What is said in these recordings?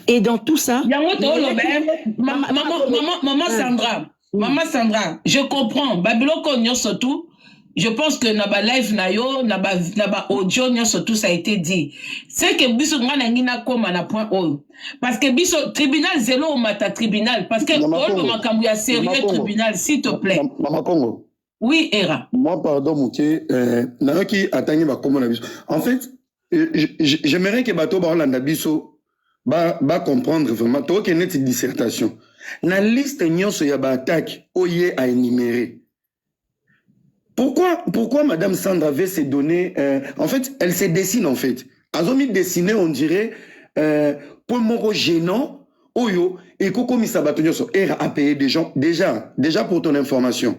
Et dans tout ça... Maman Sandra, je comprends. Babiloko nyo surtout. Je pense que na ba live na yo, na ba audio nyo surtout ça a été dit. C'est que biso ngana ngina koma na point oyo. Parce que biso tribunal zélo ou mata tribunal parce que oyo makambu ya sérieux tribunal s'il te plaît. Mama Congo. Oui, Era. Moi pardon Mouké, na ki atangi ba koma na biso. En fait, j'aimerais que bato ba Holanda biso ba comprendre vraiment to que net dissertation. Na liste nyonso ya ba attaque oye à énumérer. Pourquoi Madame Sandra veut se donner en fait, elle se dessine en fait. Azomi dessiné on dirait pour moro gênant oyo et koko misabato nyonso era a payé des gens déjà pour ton information.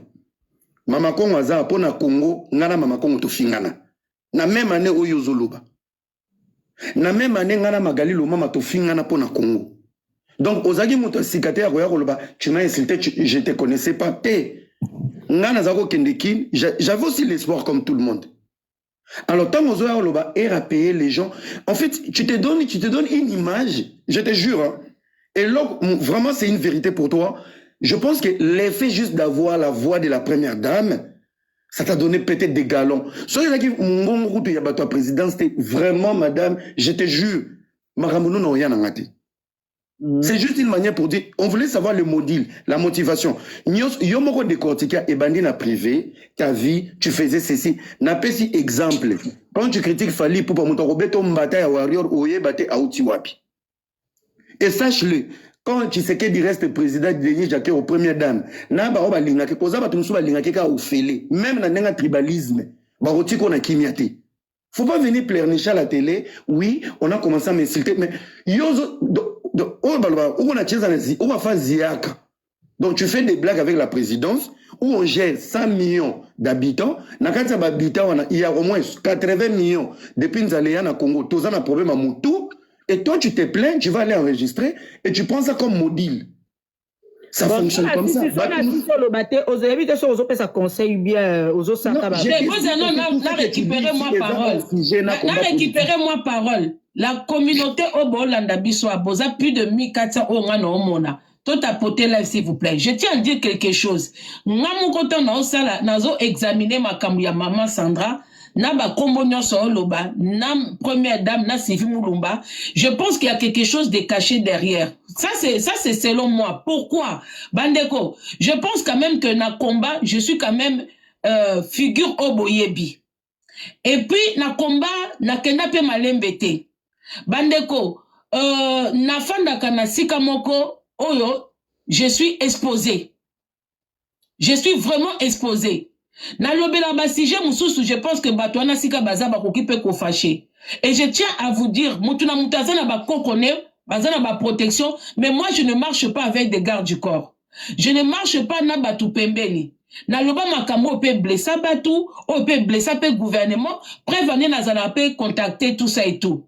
Mama Congo aza pona Congo ngana Mama Congo to fingana. Na même année oyo zoloba. Na même année ngana Magali lo mama to fingana pona Congo. Donc, aux agues moto cicataire, tu m'as insulté, je te connaissais pas. J'avais aussi l'espoir comme tout le monde. Alors, tant aux agues, à payer les gens. En fait, tu te donnes une image, je te jure. Hein, et là, vraiment, c'est une vérité pour toi. Je pense que l'effet juste d'avoir la voix de la première dame, ça t'a donné peut-être des galons. Soyez là qui mon route y a ta présidence, c'était vraiment, madame, je te jure, Maramono n'a rien à dire. C'est juste une manière pour dire, on voulait savoir le module, la motivation. Yomoko décortiquer et bandit na privé, ta vie, tu faisais ceci. N'a pas si exemple. Quand tu critiques Fali pour pas monter Roberto Mbata ya Warrior, Oye Bate Aouti Wapi. Et sache-le, quand tu sais qu'il reste président de Denis Jacquet aux premières dames, n'a pas ba lingake, koza ba tumusu ba lingake ka ou félé. Même na nenga tribalisme, ba roti ko na kimiate. Faut pas venir pleurnicher à la télé. Oui, on a commencé à m'insulter, mais donc tu fais des blagues avec la présidence où on gère 100 millions d'habitants. Il y a au moins 80 millions depuis Nzaléa, Congo. Tous un problème à Moutou. Et toi, tu te plains, tu vas aller enregistrer et tu prends ça comme module. Ça fonctionne comme ça. Récupérez-moi parole. La communauté au Bolanda Bissoa Boza plus de 1400 Ongano Omona. Tout à poter là, s'il vous plaît. Je tiens à dire quelque chose. Namu koto na osala nazo examiner ma kamouya maman Sandra. Na ba kombonyo so loba, na première dame, na Sylvie Moulumba. Je pense qu'il y a quelque chose de caché derrière. Ça c'est selon moi. Pourquoi? Bandeko, je pense quand même que na combat, je suis quand même figure Oboyebi. Et puis na combat, na kenda pe malembete. Bandeko, na fandaka na sikamoko, oyo, je suis exposé. Je suis vraiment exposé. Na lobela basije mususu, je pense que batwana sika baza bakoki pe ko fâché. Et je tiens à vous dire, mutuna mutazana ba kokone, bazana ba protection, mais moi je ne marche pas avec des gardes du corps. Je ne marche pas na batu pembeni. Na loba makamo pe blessa batu, o pe blessa pe gouvernement, prévenir na zana pe contacter tout ça et tout.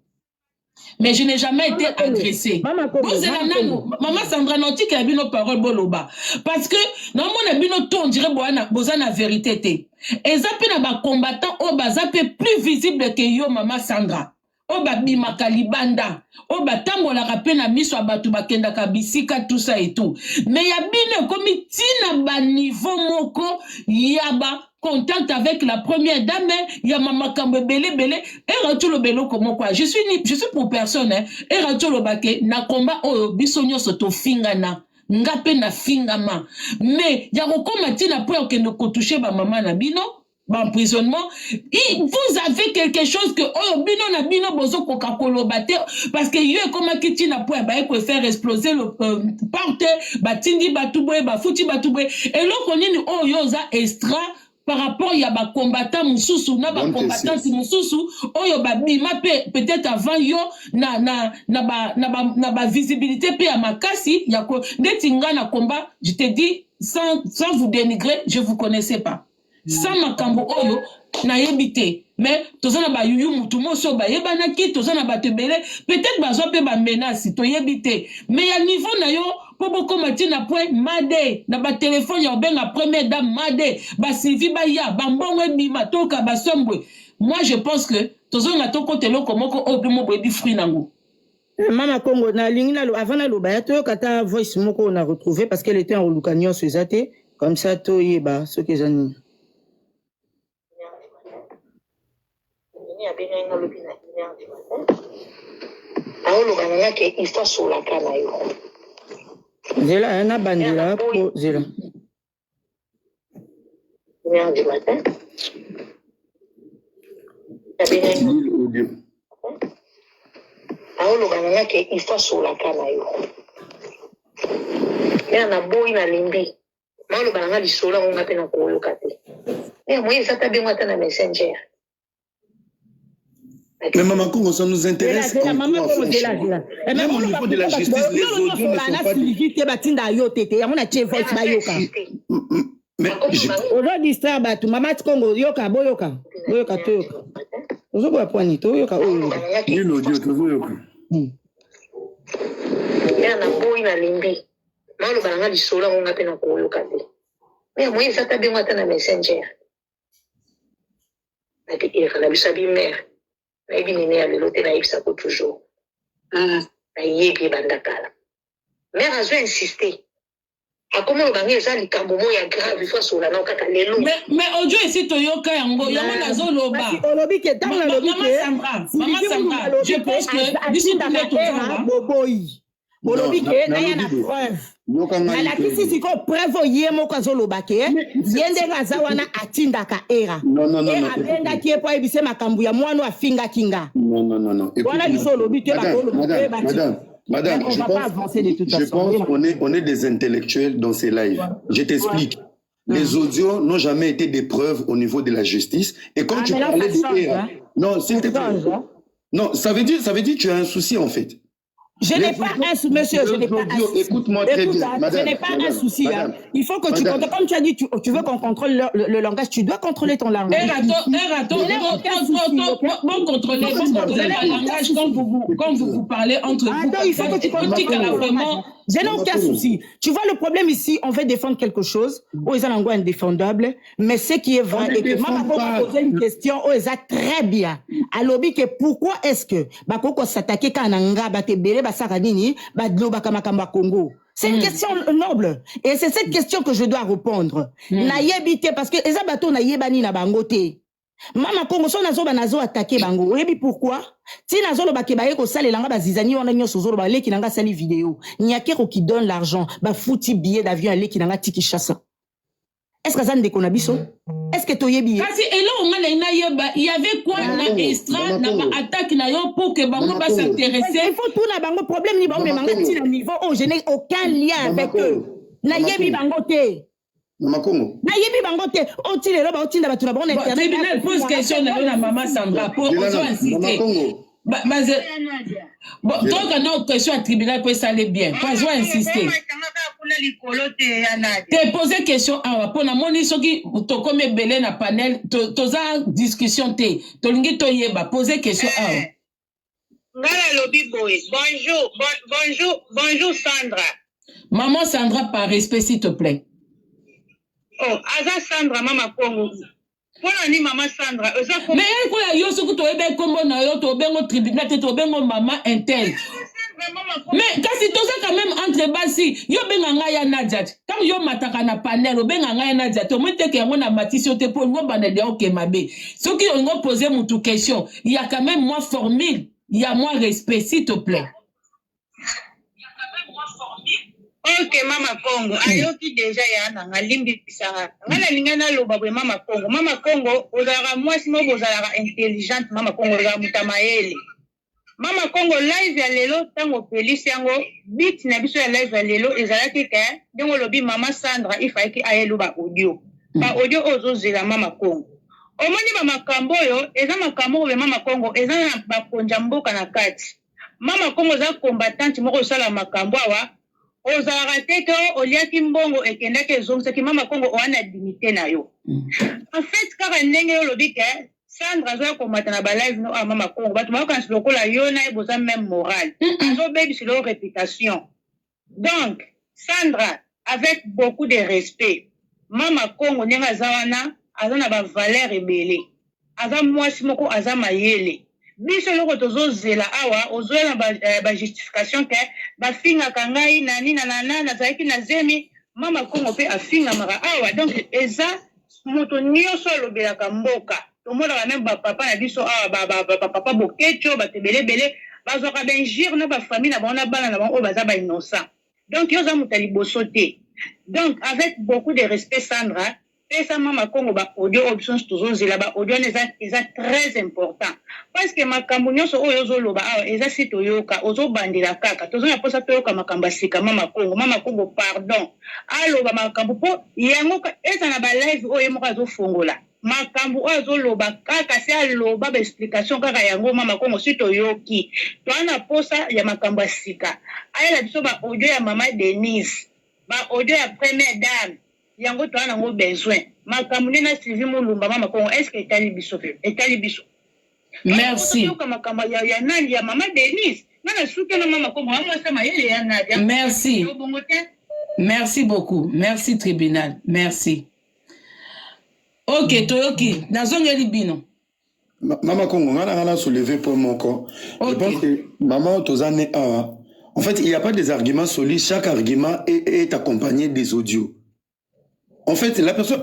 Mais je n'ai jamais été agressée. Maman Sandra Noti qui a vu nos paroles boloba. Parce que, non, mon abino to, on dirait boza na vérité. Et ça peut na combattant, oh, ça peut plus visible que yo, Maman Sandra. Oh, bima kalibanda. Oh, tambo la rappel na miso abatu bakenda kabisika, tout ça et tout. Mais y a bino comme tina ba niveau moko, yaba. Contact avec la première dame, il y a Mama Kambe Bele Bele, et Ratolo Belo comme quoi. Je suis pour personne, hein. Et Ratolo Bake, na combat, oh, bisonyo soto fingana. Ngape na fingama. Mais, y a rekomati na peur que ne toucher ba maman na bino, ba emprisonnement. Vous avez quelque chose que, oh, bino na bino bozo Coca-Cola bate, parce que yo comme kiti na peur, ba peut faire exploser le porte, ba tindi batubwe, ba futi batubwe. Et là, on est, oh, yoza extra, par rapport il y a ba combattant mususu na ba combattant si mususu oyo ba bima peut-être avant yo na ba visibilité pe ya makasi ya ko netinga na combat. Je te dis sans vous dénigrer, je vous connaissais pas sans makambo oyo na yebité mais tozana ba yuyu mutu moso ba yebana ki tozana ba tebele peut-être ba zo pe ba menace to yebité mais ya niveau na yo pour beaucoup matina point made na ba téléphone ya benga première dame made ba Sylvie ba ya ba mbongwe bima toka ba sombwe. Moi je pense que tozona to côté loko moko obi mo bobi fruit nango Mama Congo, avant la loba, tu as voice moko on a retrouvé parce qu'elle était en Olukanyo Suzate, comme ça, tu yeba, ce que j'en ai. Zela, un abandila pour Zela. Du matin. aolobana ke il faut solaka na yo me na boyi na limbi maolobana nga lisola ngo ngape na koyoka te me moye eza ta bengo ata na messenger. Mais Maman Congo, ça nous intéresse. Même au niveau de la justice, les audios ne sont pas... Mais aujourd'hui, ça, Maman Congo, yoka, boyoka, boyoka, toyoka. Ozobo apwani, toyoka, oyoka. Ni l'audio, toyoka. Na boyi na limbi. Malo bananga lisola ngo ngape na koyoka te. Mais moye eza ta bengo ata na messenger. Na te na bisabi mère. Na yebi nene ya lelo te na yebisa ko toujours. Na yebi bandakala. Mère azo insister. Akoma obangi eza likambo mo ya grave fois sola na kaka lelo. Mais audio ici toyoka yango yango nazo loba. Olobi ke tanga lobi ke. Maman Sandra, je pense que d'ici tout le temps boboyi. Olobi ke na ya na preuve. Na la kisi siko preuve yemo kwa zoloba ke. Yende ngazawana atindaka era. Non. Era benda ki epo ebise makambu ya mwana afinga kinga. Non. Voilà biso lobi te ba ko Madame, je pense qu'on est des intellectuels dans ces lives. Je t'explique. Les audios n'ont jamais été des preuves au niveau de la justice. Et quand tu parlais de... Non, s'il te plaît. Non, ça veut dire que tu as un souci en fait. Je n'ai pas un souci, monsieur, je n'ai pas un souci. Écoute-moi très bien, madame. Je n'ai pas un souci. Il faut que tu contrôles, comme tu as dit, tu veux qu'on contrôle le langage, tu dois contrôler ton langage. Bon contrôler le langage quand vous parlez entre vous. Il faut que tu contrôles. Je n'ai aucun souci. Tu vois, le problème ici, on veut défendre quelque chose, où ils ont indéfendable, mais ce qui est vrai, et que maman va poser une question, où ils ont très bien. À l'objet que pourquoi est-ce que, Bakoko s'attaquer quand Nanga, Batebele, Basaranini, Badloba Kamakamba Congo? C'est une question noble. Et c'est cette question que je dois répondre. Naïebité, parce que, Eza Bato Naïebani na Bangote. Mama Congo, son nazo banazo attaqué bango. Oyebi pourquoi? Si nazo lo bakebaye ko sale langa bazizani wana nyoso zolo ba leki nanga sali vidéo. Nyakero qui donne l'argent, ba fouti billet d'avion leki nanga tiki chassa. Est-ce que ça ne déconne biso? Est-ce que toyebi? Kasi elo on a na yeba, il y avait quoi na extra na ba attaque na yo pour que bango ba s'intéresser. Il faut tout na bango problème ni bango mais manga ti na niveau oh je n'ai aucun lien avec eux. Na yebi bango te. Maman Congo. Na yebi bangote oti lelo ba otinda batu na bon internet. Tribunal pose question na Maman Sandra pour ozo insister. Bon, donc une question à tribunal peut s'aller bien. Pas besoin insister. Te poser question pour na moni soki to comme belé na panel toza discussion te. To lingi to yeba poser question Ngala lobi boy. Bonjour Sandra. Maman Sandra par respect s'il te plaît. Oh, Aza Sandra, Mama Congo. Pour ni Maman Sandra. Mais elle quoi yo soku to ebe kombo na yo to bengo tribunal to bengo maman intel. Mais kasi toza quand même entre basi yo benga ngaya Nadia. Comme yo mataka na panel benga ngaya Nadia to mete ke ngona matisi te pour ngo banede ok mabe. Soki ngo poser mutu question, il y a quand même moins formule, il y a moins respect s'il te plaît. Ok, Mama Congo. Ayoki déjà ya na ngalimbi bisara. Ngala lingana loba bwe Mama Congo. Mama Congo, ozara mwasi mo bozara intelligente Mama Congo ozara mutamaele. Mama Congo live ya lelo tango police yango bit na biso ya live ya lelo ezalaki ke dengo lobi Mama Sandra ifaiki ayeluba audio. Ba audio ozozela Mama Congo. Omoni ba makambo yo eza makambo be Mama Congo eza na bakonja mboka na kati. Mama Congo za combattante moko sala makambo awa. Ozara teke oliaki mbongo ekendaki ezongisaki Mama Congo oana dignité na yo. En fait kaka ndenge yo lobi ke Sandra zo komata na ba live no Mama Congo batu mayoka lokola yo na eboza même moral. Azo baby sur leur réputation. Donc Sandra avec beaucoup de respect Mama Congo ndenga zawana azana ba valeur ebele. Aza mwasi moko aza mayele. biso loko tozozela awa ozoya na justification ke bafingaka ngai nani nanana nazalaki na zemi mama kongo mpe afingamaka awa donc eza moto nyonso alobelaka mboka tomonaka meme bapapa na biso awa bapapa bokecho bato ebelebele bazwaka benjire na bafamille na bango na bana na bango oyo baza bainnocent donc yo oza moto ya liboso te donc avec beaucoup de respect Sandra pesa mama kongo baaudio oyo biso nyonso tozozela baaudio wana eza très important parce que makambo nyonso oyo ozoloba awa eza si toyoka ozobandela kaka tozoya mposa toyoka makambo ya sika mama kongo pardon aloba makambo mpo yango eza na balive oyo ye moko azofongola makambo oyo azoloba kaka si aloba baexplication kaka yango mama kongo si toyoki toana posa ya makambo ya sika ayela biso baaudio ya mama Denise baaudio ya première dame yango toana ngo besoin makambo nena Sylvie Mulumba mama kongo est-ce que etali biso merci makambo ya nani ya mama Denise nana suke na mama kongo amwasama yele ya Nadia merci beaucoup merci tribunal merci. Ok, Toyoki, nazongeli bino. Mama Kongo, on a soulevé pour mon corps. Okay. Je pense que maman Tozane en fait, il n'y a pas des arguments solides. Chaque argument est accompagné des audios. En fait, la personne,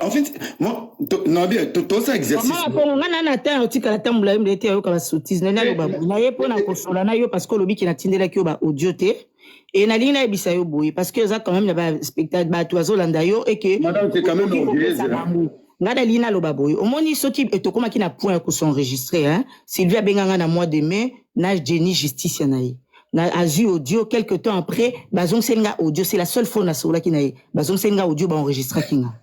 moi, non bien, tout ça exercice. Maman Kongo, on a atteint un petit temps moula me était au soutise. Na ye pona kosola na yo parce que lobi ki na tindela ki ba audio te. Et na lina ebisa yo boy parce que ça quand même ba spectacle ba toizo landa yo et que madame c'est quand même orgueilleuse. Ngada lina lo baboy omoni soki etokoma ki na point ko s'enregistrer hein Sylvia benganga na mois de mai na Jenny justice na ye na azu audio quelque temps après bazong senga audio c'est la seule fois na sola ki na ye bazong senga audio ba enregistrer kinga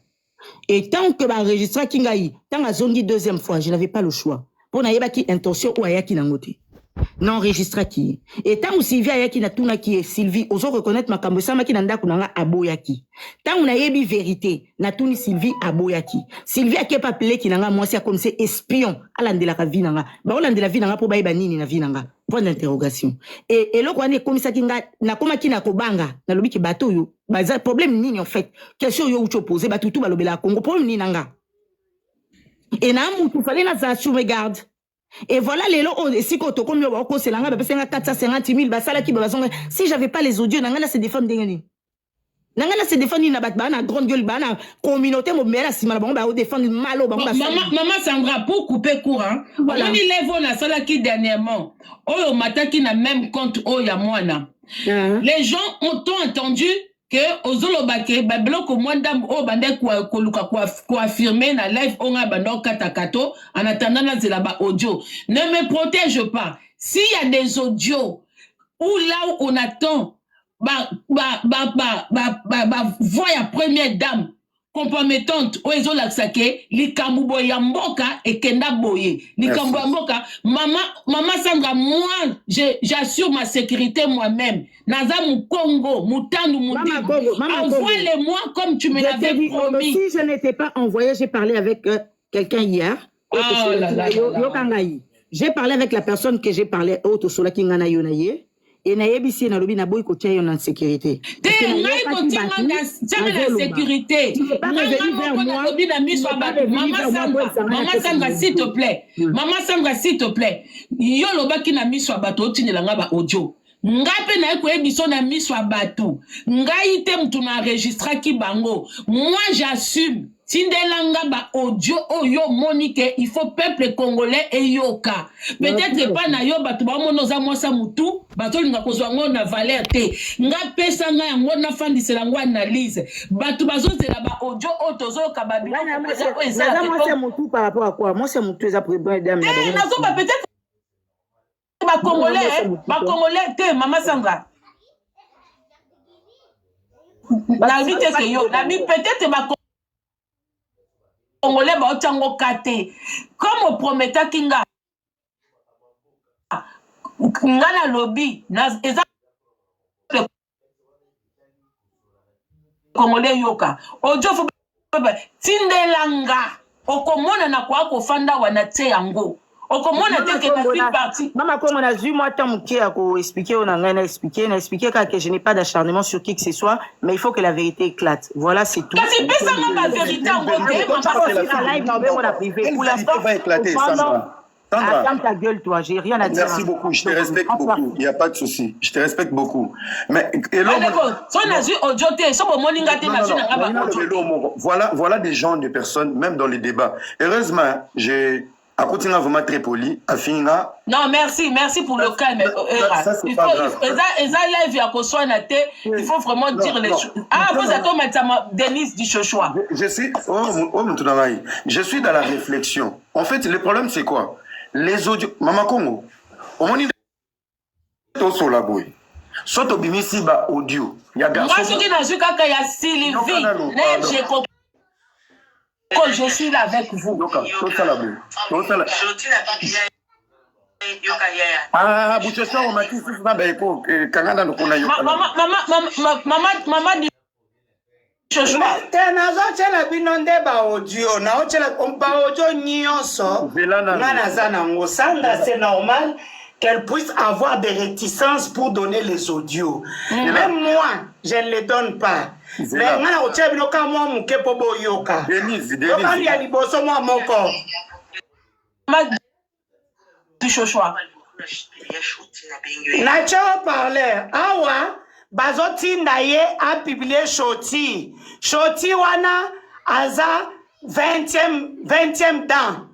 et tant que ba enregistrer kinga yi tant azongi deuxième fois je n'avais pas le choix pour na yeba ki intention ou ayaki na ngote non enregistra qui et tant où Sylvia yaki na tuna qui est Sylvie ozo reconnaître makambo sama ki nanda kunanga aboyaki tant on a yebi vérité na tuni Sylvie aboyaki Sylvie a kepa pelé ki nanga moi c'est comme c'est espion alandela ka vinanga ba olandela vinanga po ba nini na vinanga point d'interrogation et le quoi ne comme ça kinga na koma ki na kobanga na lobi ki bato yo ba za problème nini en fait question yo ucho poser ba tutu ba lobela Congo problème nini nanga et na mutu fallait na za sous regarde. Et voilà les lots si quand on commet au c'est l'anga parce que 450 000 basala qui bazonga si j'avais pas les audios nanga se défendre dengani nanga se défendre na bat bana grande gueule bana communauté mo mela si malabon ba défendre malo ba maman Sandra pour couper courant voilà. On y lève na sala qui dernièrement oyo mataki na même compte oya mwana les gens ont entendu que ozolobake ba bloko mwandam o bande ko affirmer na live onga bando katakato en attendant na zela ba audio ne me protège pas s'il y a des audios où là où on attend voix ya première dame compromettante o ezolaksake likambu boya mboka ekenda boye likambu ya mboka maman Sandra moi j'assure ma sécurité moi-même naza mu Congo mutandu mundi envoie-les-moi comme tu me l'avais promis si je n'étais pas envoyé j'ai parlé avec quelqu'un hier j'ai parlé avec la personne que j'ai parlé auto sola kingana yonaye et na yebisi na lobi na boy ko tia yo na sécurité te ngai ko tia na sécurité maman Sandra s'il te plaît maman Sandra s'il te plaît yo lobaki na miso bato otinela nga ba audio ngape na ko ebiso na miso bato ngai te mtu na enregistrer ki bango moi j'assume tindelanga ba audio oyo monique il faut peuple congolais et yoka peut-être pas na yo bato ba monoza mosa mutu bato linga kozwa ngo na valeur te nga pesa nga yango na fandisela ngo analyse bato bazozela ba audio otozo ka babila ko ezala mosa mutu par rapport à quoi moi c'est mutu eza problème dame na na ko peut-être ba congolais te maman Sandra la vie que yo la vie peut-être ba Congolais ba otango kate comme prometa kinga ngala lobby na eza Congolais yoka ojo fo tindelanga okomona na kwa ko fanda wana te yango okomona te que na une partie maman comme on a vu moi tant muké à ko expliquer on a rien expliquer que je n'ai pas d'acharnement sur qui que ce soit mais il faut que la vérité éclate voilà c'est tout kasi pesa nga la vérité en côté on a privé pour l'instant va éclater Sandra Sandra, ferme ta gueule, toi, j'ai rien à dire. merci beaucoup, je te respecte beaucoup, il n'y a pas de souci, je te respecte beaucoup. Mais, voilà des gens, des personnes, même dans les débats. Heureusement, j'ai vraiment très poli, non, merci pour le calme. Ça, c'est pas grave. Il faut vraiment dire les choses. Ah, vous êtes Denise Dichochoa. Je suis dans la réflexion. En fait, le problème, c'est quoi? Les audios, Mama Congo, au moment où on la boue, soit au bimisi ba audio, il y a garçon. Moi, ce qui n'a pas qu'il y a Sylvie, j'ai compris. Je suis là avec vous. Ah, Bouchessa, on m'a dit que c'est pas béco, Canada, nous connaissons. Maman, nazotyela bino nde baaudio naotyela baaudio nyonso nga naza nango. Sandra, c'est normal qu'elle puisse avoir des réticences pour donner les audios. Même moi, je ne les donne pas. Mais nga naotyela bino ka mwa moke po boyoka yokandi ya liboso mwa moko natyo parler awa bazotinda ye apublie shoti wana aza 20e dan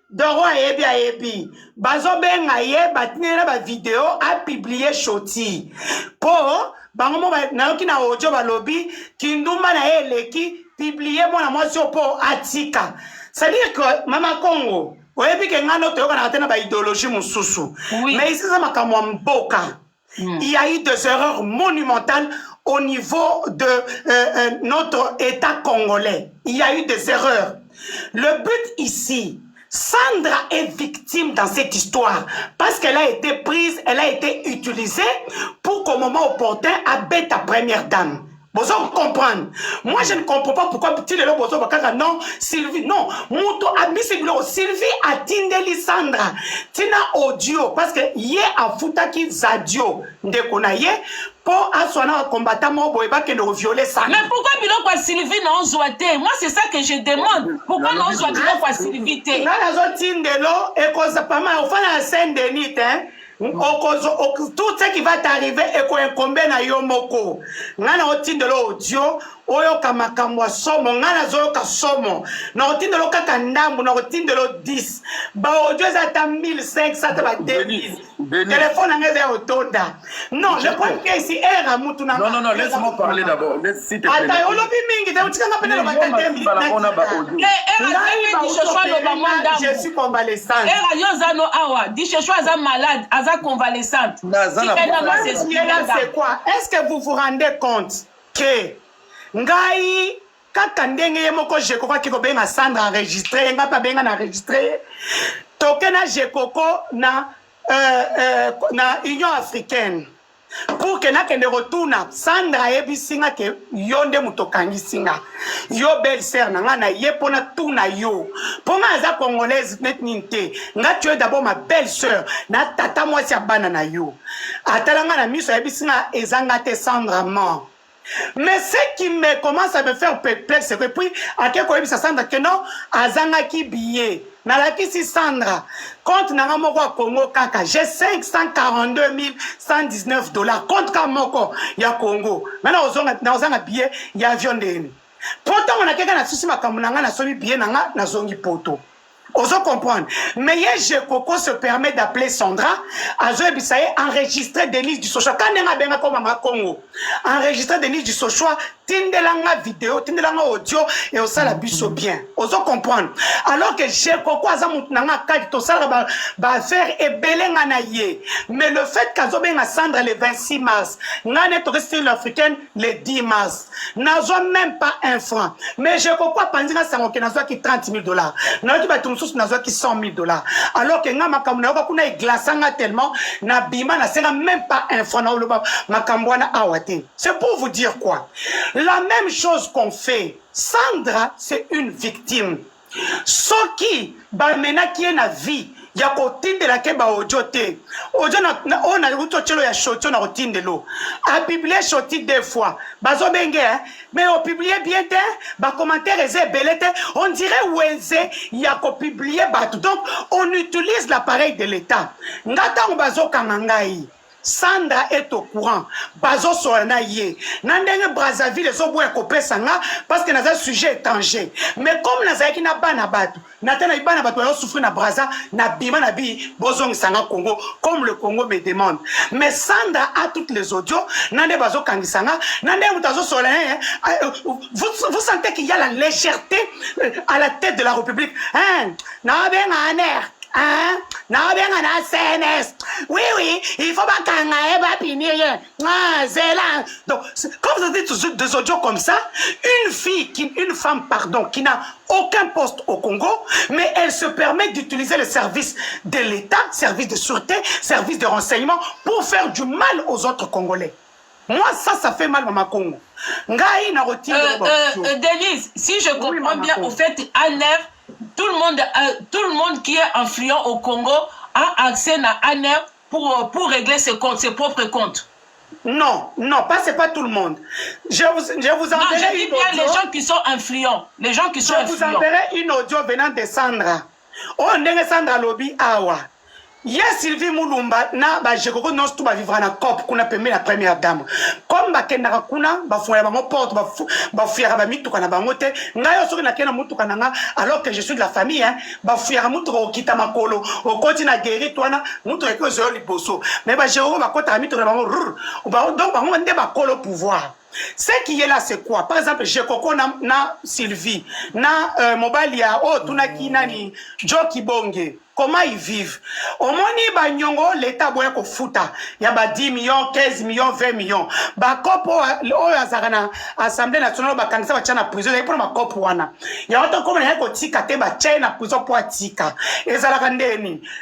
doro ayebi bazobenga ye batinela bavideo apublie shoti po bango mo nayoki na audio balobi kindumba na ye eleki publie mwana mwasi po atika. C'est-à-dire que Mama Congo oyebi ke ngano toyoka na tena ba idéologie mususu mais ici ça makamwa mboka. Il y a eu des erreurs monumentales au niveau de notre État congolais. Il y a eu des erreurs. Le but ici, Sandra est victime dans cette histoire parce qu'elle a été prise, elle a été utilisée pour qu'au moment opportun, abaisse ta première dame. Vous comprendre. Moi, je ne comprends pas pourquoi non, Sylvie, non, Sylvie a tindeli Sandra, tina audio, parce que yé a futaki zadio, ndekonaye, pour assoana combattant moboeba que nous violer Sandra. Mais pourquoi biloko Sylvie non zoité? Moi, c'est ça que je demande. Pourquoi non zoité biloko Sylvie té? Nga nazo tindelo, et cause pas mal, au fin de la scène de nit, hein. Tout ce qui va t'arriver est qu'on incombe na yomoko. Ngana otindelo audio oyo kamakamwa somo ngana zoyo ka somo na otindelo kaka ndambu na otindelo 10 ba audio za 1500 ba 2000 téléphone ngeze otonda. Non, le point est ici era mutu na. Non, laisse-moi parler d'abord. S'il te plaît. Ata olobi mingi te utika ngapena lo batatembi. Je suis convalescente. Era yozano awa, Dichochoa za malade, aza convalescente. C'est quoi? Est-ce que vous vous rendez compte que ngai kaka ndenge ye moko jekoko kiko benga Sandra enregistré nga pa benga na enregistré tokena jekoko na Union africaine pour que na kende retourna Sandra yebisinga ke yonde mutokangi singa yo belle-sœur na nga na ye pona tuna yo ponga aza congolaise net ninte nga tu es d'abord ma belle-sœur na tata mwasi abana na yo atalanga na miso yebisinga ezanga te Sandra mort. Mais ce qui me commence à me faire perplexe, c'est que puis, à quel point ça Sandra que non, azanga ki billet. Nalakisi Sandra, compte Nangamoko à Congo Kaka, j'ai 542 119 $. Compte Kamoko, ya Congo. Maintenant, on a billet, ya avion de. Pourtant, on a quelqu'un qui a souci ma kamunanga, na somi billet, na zongi poto. Oso comprendre. Mais Jekoko se permet d'appeler Sandra, Azo Ebisaye, enregistrer Denise Dichochoa. Quand on a bien comme Mama Congo, enregistrer Denise Dichochoa, tindelanga vidéo, tindelanga audio, et on s'en biso bien. Oso comprendre. Alors que Jekoko Azamutnanga Kadi, tout ça va faire et belenga na ye. Mais le fait qu'Azo benga Sandra le 26 mars, Nane touristique africaine le 10 mars, n'azo même pas un franc. Mais Jekoko a pensé que ça n'a qui $30 000. N'a pas tout n'a qui $100 000. Alors que nga makamuna kuna iglasanga tellement na bima na sera même pas un franc na oloba makamwana awate. C'est pour vous dire quoi? La même chose qu'on fait. Sandra, c'est une victime. Ce qui, mena qui est na vie, ya kotindela ke ba audio te audio on a utochelo ya shoti on a kotindelo a publier shoti 2 fois bazo benge mais on publier bien te ba commentaire eze belete on dirait wenze ya ko publier bato donc on utilise l'appareil de l'état ngata on bazo kangangai Sandra est au courant. Bazo Soana yé. Nandenge Brazzaville so boue kopé sanga parce que n'a un sujet étranger. Mais comme n'a qui n'a pas nabatu, n'atteint pas nabatu, on souffre na Brazza, na bima na bi, bozong sanga Congo, comme le Congo me demande. Mais Sandra a toutes les audios, nande bazo kangisanga, nande mutazo Soana, vous sentez qu'il y a la légèreté à la tête de la République. Hein? Na ben un air. Hein? Non, bien, on a CNS. Oui, il faut pas qu'on ait pas fini. Ah, c'est là. Donc, quand vous avez des audios comme ça, une femme, qui n'a aucun poste au Congo, mais elle se permet d'utiliser les services de l'État, services de sûreté, services de renseignement, pour faire du mal aux autres Congolais. Moi, ça fait mal, Maman Congo. Denise, si je comprends bien, au fait, ANER, tout le monde qui est influent au Congo a accès à ANER pour régler ses propres comptes. Non, c'est pas tout le monde. Je vous enverrai je dis bien les gens qui sont influents. Les gens qui sont influents. Je vous enverrai une audio venant de Sandra. On est Sandra Lobby Awa. Yes, Sylvie Moulumba, na ba jekoko non tout ba vivre na COP kuna pembe la première dame. Comme ba kenaka kuna ba foya ba mo porte ba fiera ba mitu kana ba ngote, ngayo soki na kena mutu kana nga alors que je suis de la famille hein, ba fiera mutu ko kita makolo, o koti na guéri toana, mutu ko zo liboso. Mais ba jekoko ba kota mitu na ba ngo donc ba ngo ndé ba kolo pouvoir. Ce qui est là, c'est quoi? Par exemple, j'ai Coco na Sylvie, na Mobalia, oh, Tunaki Nani, Joe Kibonge. Comment ils vivent? Au moins, Banyongo, l'État boit ko futa. Il y a 10 millions, 15 millions, 20 millions. Ba kopo, azarana, Assemblée nationale, ba kanisa, ba tchana prison, il y a ma kopo wana. Il y a autant comme il y a ko tika, te ba tchana prison pour tika. Et ça la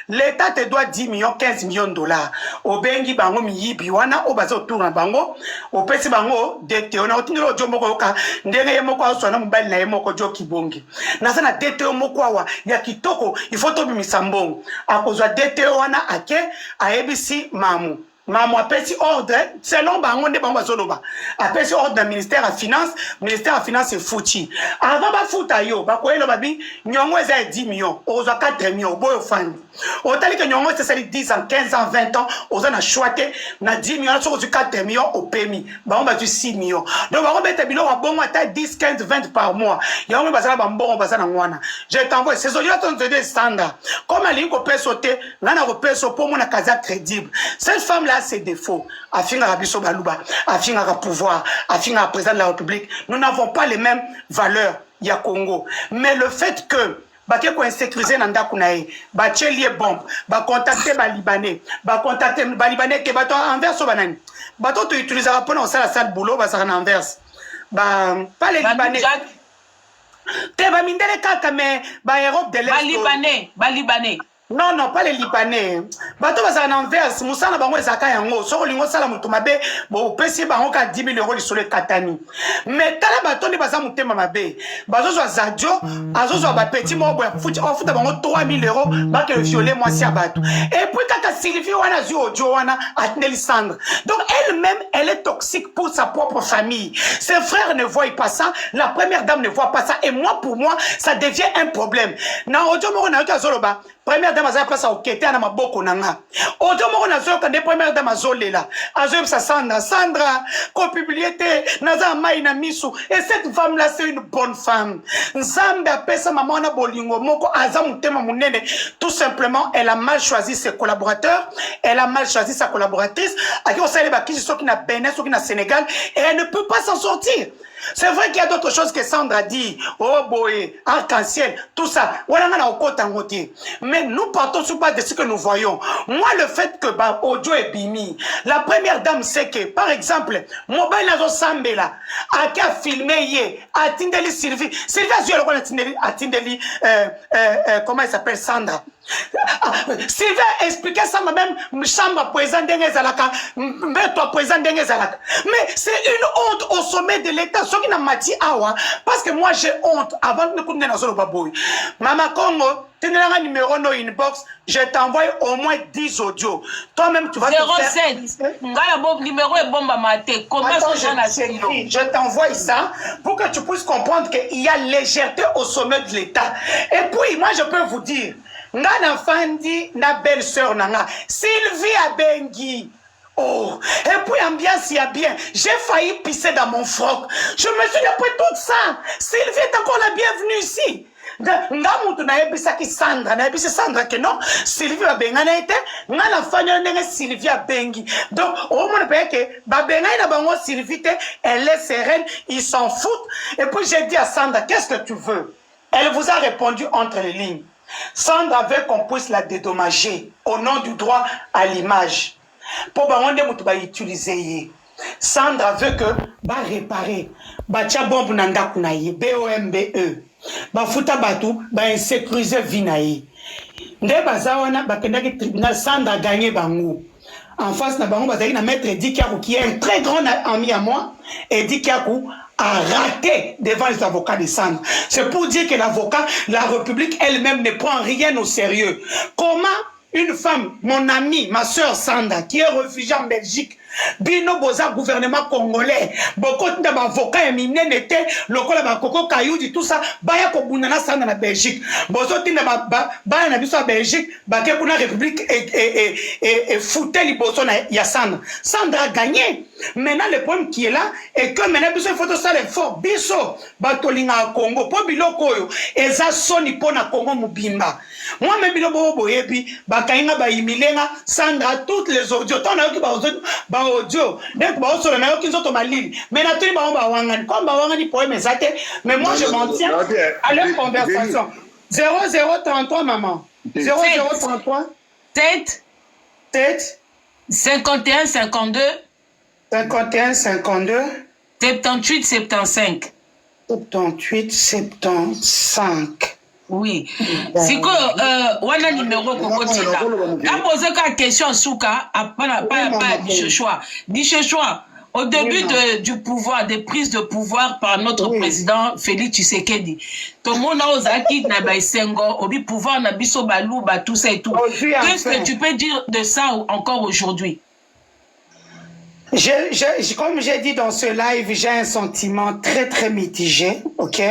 l'État te doit 10 millions, 15 millions de dollars. Au bengi bango miyibi wana, au bazo tour na bango, au pesi bango, dete, on a otini lo jombo koka, ndenge yemoko aso na mbali na yemoko jo kibongi. Nasana dete yomoko awa, ya kitoko, il faut to bimisa mbongo. A kozwa dete wana ake, a ABC mamu. Mamu apesi ordre, selon bango nde bango bazoloba. Apesi ordre na ministère à finance est fouti. Avant ba futa yo, ba koyelo babi, nyongo eza 10 millions, ozwa 4 millions, boyo fandi. Otali que nyongo c'est 10 ans, 15 ans, 20 ans, oza na choité, na 10 millions, sur 4 millions au PMI. Bango ba 6 millions. Donc bango bete bilo wa bongo ata 10, 15, 20 par mois. Yango bazala ba mbongo bazala ngwana. Je t'envoie ces audios sont des standards. Comme ali ko pesote, ngana ko peso pour mon kaza crédible. Cette femme là ses défauts, afin à Bisso Balouba, afin à pouvoir, afin à président de la République, nous n'avons pas les mêmes valeurs, ya Congo. Mais le fait que, baké ko insécuriser nanda kunae, baché lié bombe, ba contacter ba Libanais, ba contacter ba Libanais que bato envers so banani. Bato tu utilisera pour ça la salle boulot, ba ça envers. Ba pas les Libanais. Te ba mindele kaka mais ba Europe de l'Est. Ba Libanais. Non, pas les Libanais. Bato baza en envers, musana bango ezaka yango. Soko lingo sala mutu mabe, bo pesi bango ka 10 000 € lisolo katani. Mais tala bato ni baza mutema mabe. Bazo zo zadio, azo zo ba petit mo bo futi ofuta bango 3 000 €, ba ke violer moi si abato. Et puis kaka Sylvie wana zu odio wana atneli Sandra. Donc elle-même, elle est toxique pour sa propre famille. Ses frères ne voient pas ça, la première dame ne voit pas ça et moi pour moi, ça devient un problème. Na odio mo na ka zoloba. Première dame a place au kete na maboko nanga. Ojo moko na zo kande première dame azolela. Azo sa Sandra ko publié naza mai na misu. Et cette femme là c'est une bonne femme. Nzambe apesa maman na bolingo moko aza mutema munene. Tout simplement elle a mal choisi ses collaborateurs, elle a mal choisi sa collaboratrice. Aki osale ba kisi soki na Bénin, soki na Sénégal et elle ne peut pas s'en sortir. C'est vrai qu'il y a d'autres choses que Sandra dit. Oh boy, arc-en-ciel, tout ça. Mais nous partons sur base de ce que nous voyons. Moi, le fait que Ojo est bimi, la première dame sait que, par exemple, Mobile Nazo Sambela a filmé a Tindeli Sylvie. Sylvie a Tindeli, comment elle s'appelle Sandra. Sylvain expliquait ça même chambre président d'Engezalaka, toi président d'Engezalaka. Mais c'est une honte au sommet de l'État. Ce qui n'a mati awa, parce que moi j'ai honte avant de nous dans le baboui. Mama Congo, tu n'as un numéro no inbox, je t'envoie au moins 10 audios. Toi-même tu vas 07. Numéro est bon maté. Comment je t'envoie ça pour que tu puisses comprendre qu'il y a légèreté au sommet de l'État. Et puis moi je peux vous dire. Ngana Fandi, na belle-sœur Nanga, Sylvie Abengi. Oh, et puis ambiance y a bien. J'ai failli pisser dans mon froc. Je me suis dit après tout ça, Sylvie est encore la bienvenue ici. Ngamutu na ebisa ki Sandra, na ebisa Sandra que non, Sylvie Abenga na été, ngana Fandi na Sylvie Abengi. Donc, au moins peut que Babenga na bango Sylvie, elle est sereine, ils s'en foutent. Et puis j'ai dit à Sandra, qu'est-ce que tu veux? Elle vous a répondu entre les lignes. Sandra veut qu'on puisse la dédommager au nom du droit à l'image. Pour que utiliser. Sandra veut que va réparer. Bacha bombe nanda kunaye BOMBE. Ba futa batu ba insécuriser vinaye. Nde bazawana bakendaki tribunal Sandra gagné bango. En face na bango bazali na maître Dikiakou qui est un très grand ami à moi et Dikiakou a raté devant les avocats de Sandra. C'est pour dire que l'avocat, la République elle-même ne prend rien au sérieux. Comment une femme, mon amie, ma soeur Sandra, qui est réfugiée en Belgique, Bino Boza, gouvernement congolais, beaucoup d'avocats et minés n'étaient, lokola bakoko kayoudi, tout ça, baya ko bunana Sandra na Belgique. Bozo tina baya na biso Belgique, bake kuna République et foutait les bosso na ya Sandra. Sandra a gagné. Maintenant, le problème qui est là, est que maintenant, il faut faire l'effort. Biso, batolinga à Congo, pour biloko, et ça sonne pour na Congo mubimba. Moi-même, biloko boyebi, bakainga ba imilenga, Sandra, toutes les audios, tant na yoki ba audio, donc ba audio, na yoki nzoto malili. Mais na tuni ba wangani, comme ba wangani pour mes athées, mais moi je m'en tiens à leur conversation. 0033, maman. 0033. 7. 51 52. 51 52 78 75 78 75. Oui. C'est que wana numéro koko tila. Quand poser une question souka, pas Dichechwa. Au début du pouvoir, des prises de pouvoir par notre président Félix Tshisekedi. Tout le monde a osaki na baisengo, obi pouvoir na biso balouba tout ça et tout. Qu'est-ce que tu peux dire de ça encore aujourd'hui? Comme j'ai dit dans ce live, j'ai un sentiment très très mitigé, ok?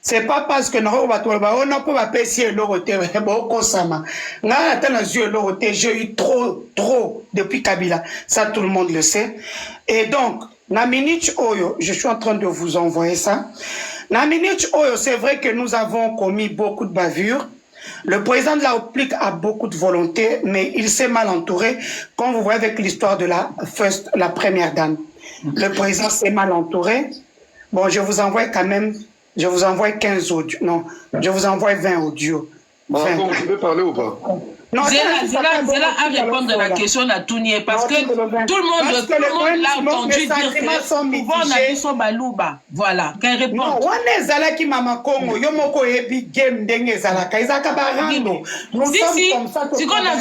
C'est pas parce que on n'a pas apprécié l'oroté, j'ai eu trop depuis Kabila, ça tout le monde le sait. Et donc, na minute Oyo, je suis en train de vous envoyer ça. Na minute Oyo, c'est vrai que nous avons commis beaucoup de bavures. Le président de la République a beaucoup de volonté, mais il s'est mal entouré, comme vous voyez avec l'histoire de la première dame. Le président s'est mal entouré. Bon, je vous envoie quand même, je vous envoie 15 audios. Non, je vous envoie 20 audios. Tu peux parler ou pas? Non, Zéla a répondre à la question à Tounier parce que tout le monde l'a entendu dire que pouvoir n'a pas son balouba. Voilà, qu'elle répond. Non, on est Zala qui m'a Congo, yomoko ebi game dengue Zala, kaizaka barando. Si qu'on a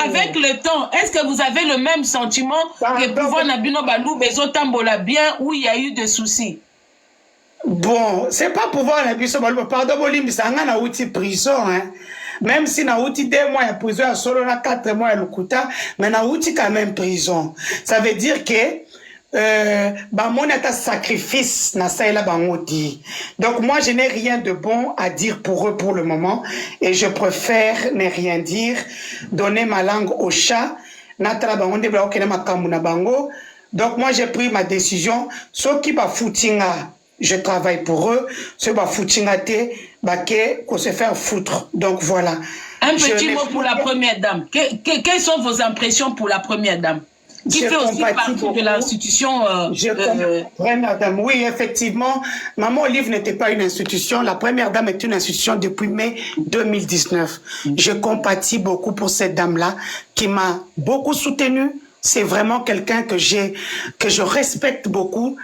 avec le temps, est-ce que vous avez le même sentiment que pouvoir n'a pas balouba et zotambola bien où il y a eu des soucis? Bon, c'est pas pouvoir n'a pas balouba. Pardon, Bolim, ça a outil prison, hein. Même si na outi 2 mois de prison, à solo na 4 mois de Lukuta, mais na outi quand même prison. Ça veut dire que mon sacrifice na saïla bangoti. Donc moi je n'ai rien de bon à dire pour eux pour le moment et je préfère ne rien dire, donner ma langue au chat. Natala bangonde bla okena makambu na bango. Donc moi j'ai pris ma décision. Ceux qui ba foutinga, je travaille pour eux. Ceux ba foutinga te qu'on se faire foutre. Donc voilà. Un petit mot pour la première dame. Quelles sont vos impressions pour la première dame? Qui fait aussi partie de l'institution Première dame, oui, effectivement. Maman Olive n'était pas une institution. La première dame est une institution depuis mai 2019. Je compatis beaucoup pour cette dame-là qui m'a beaucoup soutenue c'est vraiment quelqu'un que je respecte beaucoup.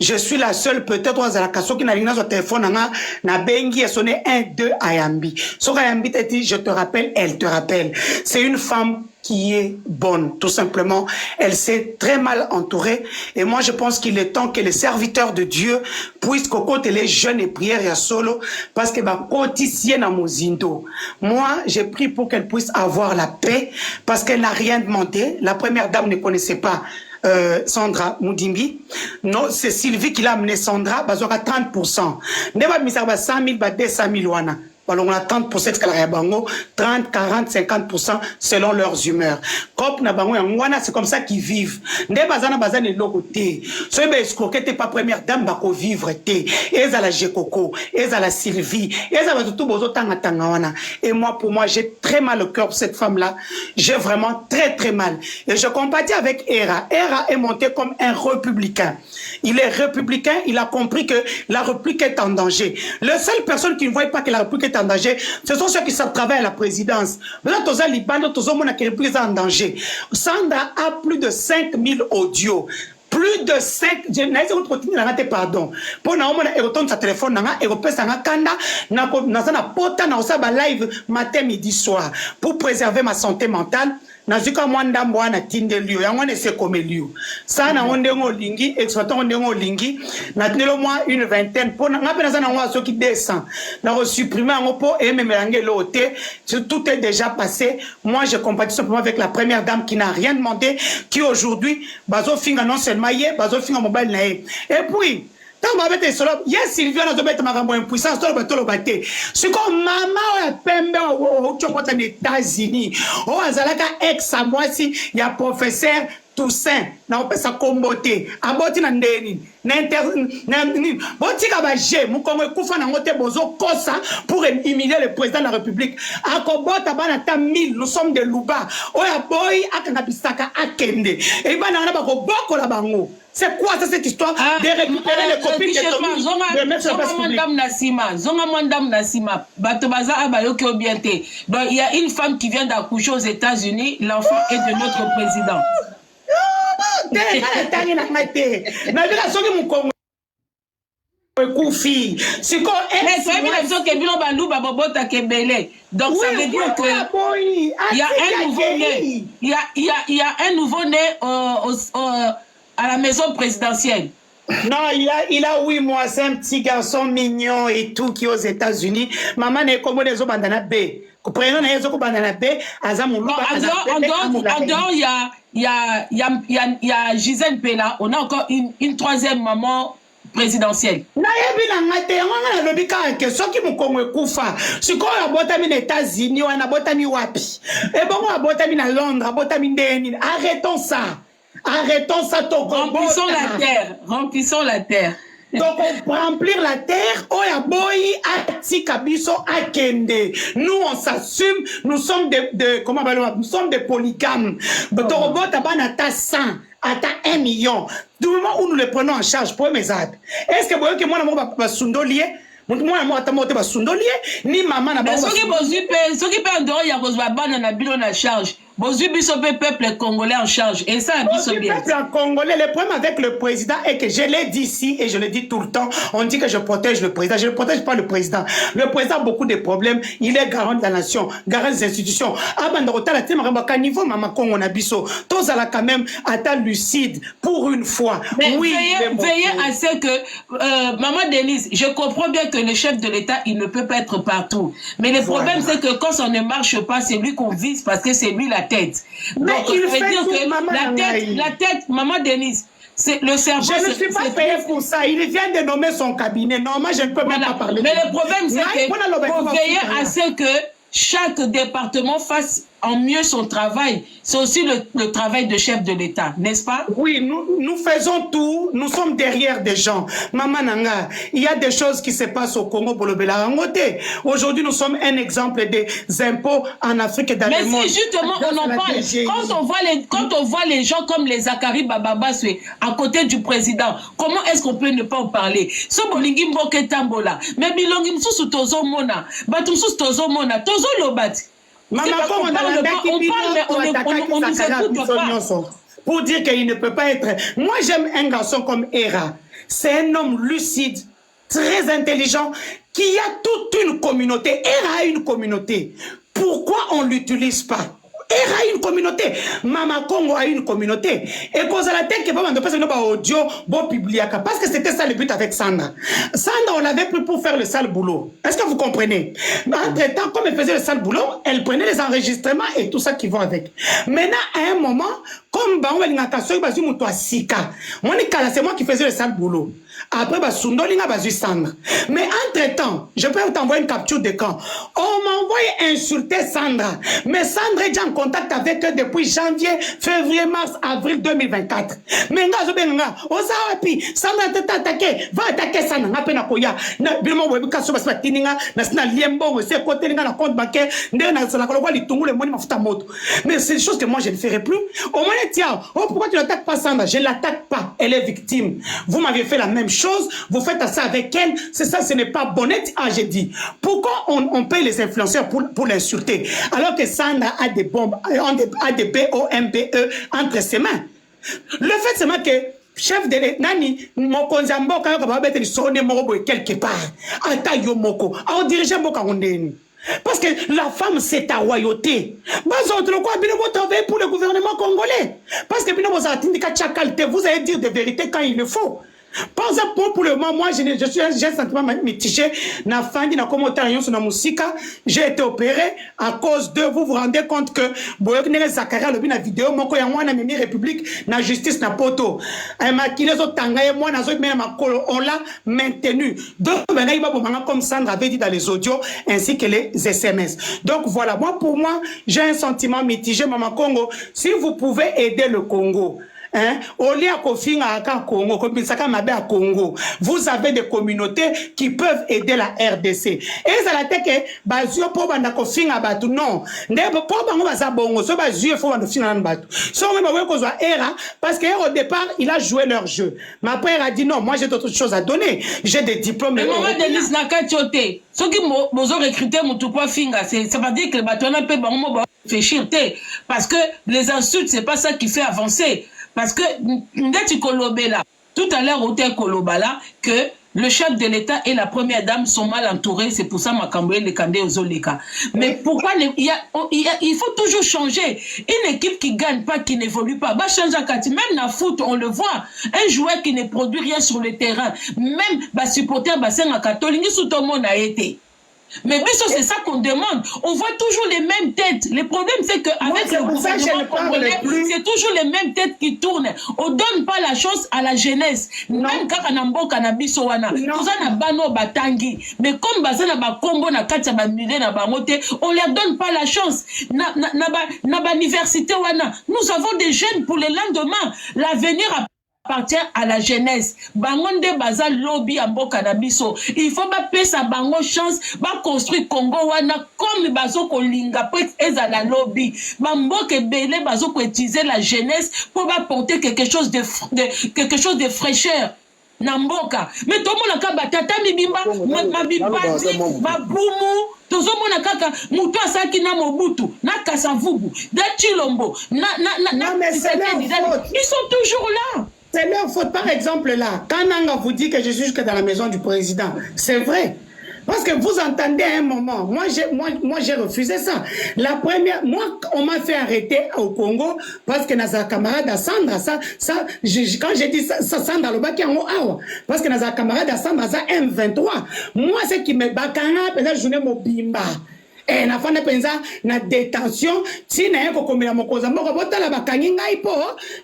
Je suis la seule peut-être à la kaso qui n'a rien sur téléphone na bengi sonné 1 2 Ayambi. So Ayambi t'a dit je te rappelle, elle te rappelle. C'est une femme qui est bonne, tout simplement. Elle s'est très mal entourée. Et moi, je pense qu'il est temps que les serviteurs de Dieu puissent cocoter les jeunes et prières et solo, parce que moi, j'ai prié pour qu'elle puisse avoir la paix, parce qu'elle n'a rien demandé. La première dame ne connaissait pas Sandra Moudimbi. Non, c'est Sylvie qui l'a amené Sandra, bah, 30%. Neba misaba 100 000, bah, 200 000 wana. On a 30%, 30, 40, 50% selon leurs humeurs. C'est comme ça qu'ils vivent. Ne bazana bazana le côté. Ce n'est pas première dame bako vivre té. Eza la Jekoko, eza la Sylvie, eza la tout bozo tanga tanga. Et moi, pour moi, j'ai très mal au cœur pour cette femme-là. J'ai vraiment très très mal. Et je compatis avec Hera. Hera est monté comme un républicain. Il est républicain, il a compris que la République est en danger. La seule personne qui ne voit pas que la République est en danger, ce sont ceux qui savent travailler à la présidence. Maintenant, tous les Liban, tous les gens qui est en danger. Sandra a plus de 5000 audios. Plus de 5, je n'ai pas continué à rater pardon. Pour nous, on a retourné sa téléphone, on a repéré sa kanda, on a pota, on a live matin, midi, soir. Pour préserver ma santé mentale, nazuka mwanda mwana tinde liyo yango ne se comme liyo sana onde ngolingi exploitant onde ngolingi na tnelo moi une vingtaine pour ngape na sana ngwa soki 200 na resupprimer ngo po et même langue loté tout est déjà passé. Moi je compatis simplement avec la première dame qui n'a rien demandé, qui aujourd'hui bazo finga non seulement yé bazo finga mobile na et puis tant que solo yes Sylvia na zobeta makambo impuissance to batolo baté c'est comme maman ya pembe au chokota aux États-Unis o azalaka ex à moi si ya professeur Toussaint na opesa kombote aboti na ndeni na botika ba je mukongo ekufa na ngote bozo kosa pour humilier le président de la République akobota bana ta 1000 nous sommes de Luba oya boy akanga bisaka akende et bana na bako boko la bango. C'est quoi ça, cette histoire de récupérer les copines de mettre sur la place publique? Donc il y a une femme qui vient d'accoucher aux États-Unis, l'enfant est de notre président. Donc ça veut dire que il y a un nouveau-né à la maison présidentielle. Non, il a 8 mois, c'est un petit garçon mignon et tout qui est aux États-Unis. Maman n'est comme des autres bandana B. Prenons les autres bandana B. En dehors, il y a Gisèle Pella. On a encore une troisième maman présidentielle. Arrêtons ça. Arrêtons ça, remplissons la terre. Remplissons la terre. Donc, on remplir la terre, nous, on s'assume, nous sommes nous sommes des polygames. Notre robot, à 100, à 1 million. Du moment où nous les prenons en charge, pour mes aides. Est-ce que vous voyez que moi, je suis ni maman na ba ceux qui en dehors ya kozwa bana na bilo na charge bozu biso peuple congolais en charge et ça biso bien peuple congolais. Le problème avec le président est que je l'ai dit ici et je le dis tout le temps, on dit que je protège le président, je ne protège pas le président. Le président a beaucoup de problèmes, il est garant de la nation, garant des institutions. Abandorota la tema ramba niveau mama Congo na biso tous à la quand même à lucide pour une fois. Mais oui, veillez à ce que maman Denise, je comprends bien que le chef de l'État, il ne peut pas être partout. Mais le problème, c'est que quand ça ne marche pas, c'est lui qu'on vise parce que c'est lui la tête. Mais donc, il fait dire que la tête, maman Denise, c'est le cerveau. Je ne suis pas payé pour ça. Il vient de nommer son cabinet. Non, moi, je ne peux même pas parler. Mais le problème, c'est que faut veiller à ce que chaque département fasse en mieux son travail. C'est aussi le travail de chef de l'État, n'est-ce pas? Oui, nous faisons tout, nous sommes derrière des gens. Maman Nanga, il y a des choses qui se passent au Congo pour le Bélarangoté. Aujourd'hui, nous sommes un exemple des impôts en Afrique et dans le monde. Mais si justement on en parle, quand on voit les gens comme les Zakari Bababaswe à côté du président, comment est-ce qu'on peut ne pas en parler? So bolingi mboke tambola, mais bilongi msusu tozo mona, batu msusu tozo mona, tozo lobati. Maman, comme on parle, on nous écoute pas. Pour dire qu'il ne peut pas être... Moi, j'aime un garçon comme Hera. C'est un homme lucide, très intelligent, qui a toute une communauté. Hera a une communauté. Pourquoi on ne l'utilise pas? Hera a une communauté. Mama Congo a une communauté. Et cause à la tête que pas de passer nos audio, bon public. Parce que c'était ça le but avec Sandra. Sandra, on l'avait pris pour faire le sale boulot. Est-ce que vous comprenez? Entre-temps, comme elle faisait le sale boulot, elle prenait les enregistrements et tout ça qui vont avec. Maintenant, à un moment, comme c'est moi qui faisais le sale boulot. Après, mais entre-temps, je peux t'envoyer une capture d'écran. On m'a envoyé insulter Sandra. Mais Sandra est déjà en contact avec eux depuis janvier, février, mars, avril 2024. Mais Sandra t'a attaqué. Va attaquer Sandra. Mais c'est des choses que moi je ne ferai plus. Au moins, tiens, oh, pourquoi tu n'attaques pas Sandra? Je ne l'attaque pas. Elle est victime. Vous m'avez fait la même chose, vous faites ça avec elle, c'est ça, ce n'est pas honnête. Ah, j'ai dit, pourquoi on paye les influenceurs pour l'insulter, alors que Sandra a des bombes, a des B-O-M-B-E entre ses mains. Le fait seulement que chef de Nani, Mokonzambo, quand on va mettre le sonne quelque part, Ata Yomoko, on dirige Mboka Ondeni. Parce que la femme, c'est ta royauté. Pour le gouvernement congolais. Parce que vous allez dire des vérités quand il le faut. Par exemple, pour le moment, moi, j'ai un sentiment mitigé. J'ai été opéré à cause de vous rendez compte que Zakaria le vidéo, République, la justice n'a pas tout. On l'a maintenu. Donc, comme Sandra avait dit dans les audios, ainsi que les SMS. Donc voilà, pour moi, j'ai un sentiment mitigé, Maman Congo. Si vous pouvez aider le Congo, hein? Au lieu à Congo, vous avez des communautés qui peuvent aider la RDC. Et ça la tête que bazio pour banda kofinga batu non. Ndebo pour bango bazabongo so bazio faut banda finga batu. So on va cause era parce que au départ il a joué leur jeu. Ma père a dit non, moi j'ai d'autres choses à donner. J'ai des diplômes. Le moment de Denise Nakatiote, ceux qui m'ont recruté mon tout pas finga, ça veut dire que le bateau n'a pas bango fait chirter parce que les insultes c'est pas ça qui fait avancer. Parce que, tout à l'heure, au Kolobala, que le chef de l'État et la première dame sont mal entourés, c'est pour ça que les candidats aux Oleka. Mais pourquoi il faut toujours changer. Une équipe qui ne gagne pas, qui n'évolue pas, va changer à Kati. Même dans le foot, on le voit. Un joueur qui ne produit rien sur le terrain, même supporter Bassin à Catholique, tout le monde a été. Mais c'est ça qu'on demande. On voit toujours les mêmes têtes. Le problème, c'est qu'avec le gouvernement congolais, c'est toujours les mêmes têtes qui tournent. On ne donne pas la chance à la jeunesse. Même quand on a un bon cannabis, on a bano batangi. Mais comme bazana ba kombo na katia ba milé na ba moté, on leur donne pas la chance. Na ba université wana. Nous avons des jeunes pour le lendemain. L'avenir appartient à la jeunesse. Bangonde bazal lobby ambo cannabiso. Il faut pas payer sa bango chance, ba construire Congo wana comme bazo ko linga peut eza la lobby. Bambo ke belé bazo ko utiliser la jeunesse pour apporter quelque chose de fraîcheur. Namboka. Mais tout le monde a batata mibimba, mabibati, babumu. Tozomona kaka mutu asaki na Mobutu na Kasavubu da Chilombo na ils sont toujours là. C'est leur faute. Par exemple là, quand Nanga vous dit que je suis jusque dans la maison du président, c'est vrai. Parce que vous entendez à un moment, moi j'ai refusé ça. La première, moi on m'a fait arrêter au Congo parce que notre camarade à Sandra, quand j'ai dit ça, Sandra le baki en haut, parce que notre camarade à Sandra ça M23. Moi c'est qui me bakanga pendant la journée mobimba. Et na fana penza na détention si na yeko komela mokoza moko botala bakangi ngai po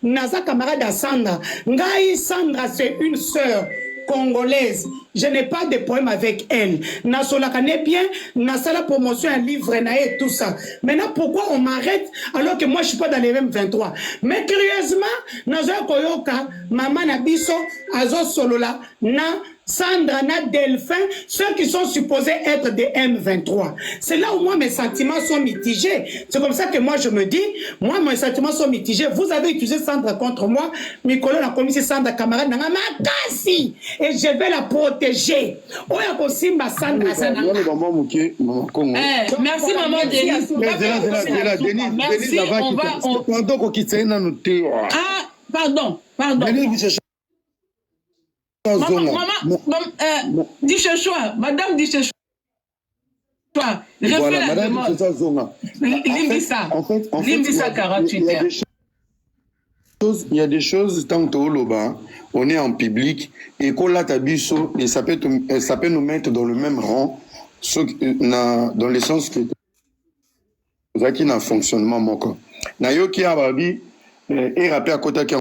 na za camarade à Sandra. Ngai Sandra c'est une sœur congolaise. Je n'ai pas de problème avec elle. Na sola kane bien, na sala promotion un livre na et tout ça. Maintenant pourquoi on m'arrête alors que moi je suis pas dans les mêmes 23. Mais curieusement, na zo koyoka maman na biso azo solola na Sandra, na Delphin, ceux qui sont supposés être des M23. C'est là où moi mes sentiments sont mitigés. C'est comme ça que moi je me dis, moi mes sentiments sont mitigés. Vous avez utilisé Sandra contre moi, mes collègues ont commis Sandra camarade n'a makasi et je vais la protéger. Oya kosimba Sandra Sandra. Merci maman Denise. Merci, Ah, pardon. Maman, dis choix, madame dit choix. Voilà, madame Limbisa. Limbisa 48 heures. Il y a des choses, tant que on est en public, et qu'on l'a tabisso, et ça peut nous mettre dans le même rang, dans le sens que ça qui n'a fonctionnement mon corps. Nayoki Ababi est rappelé à côté de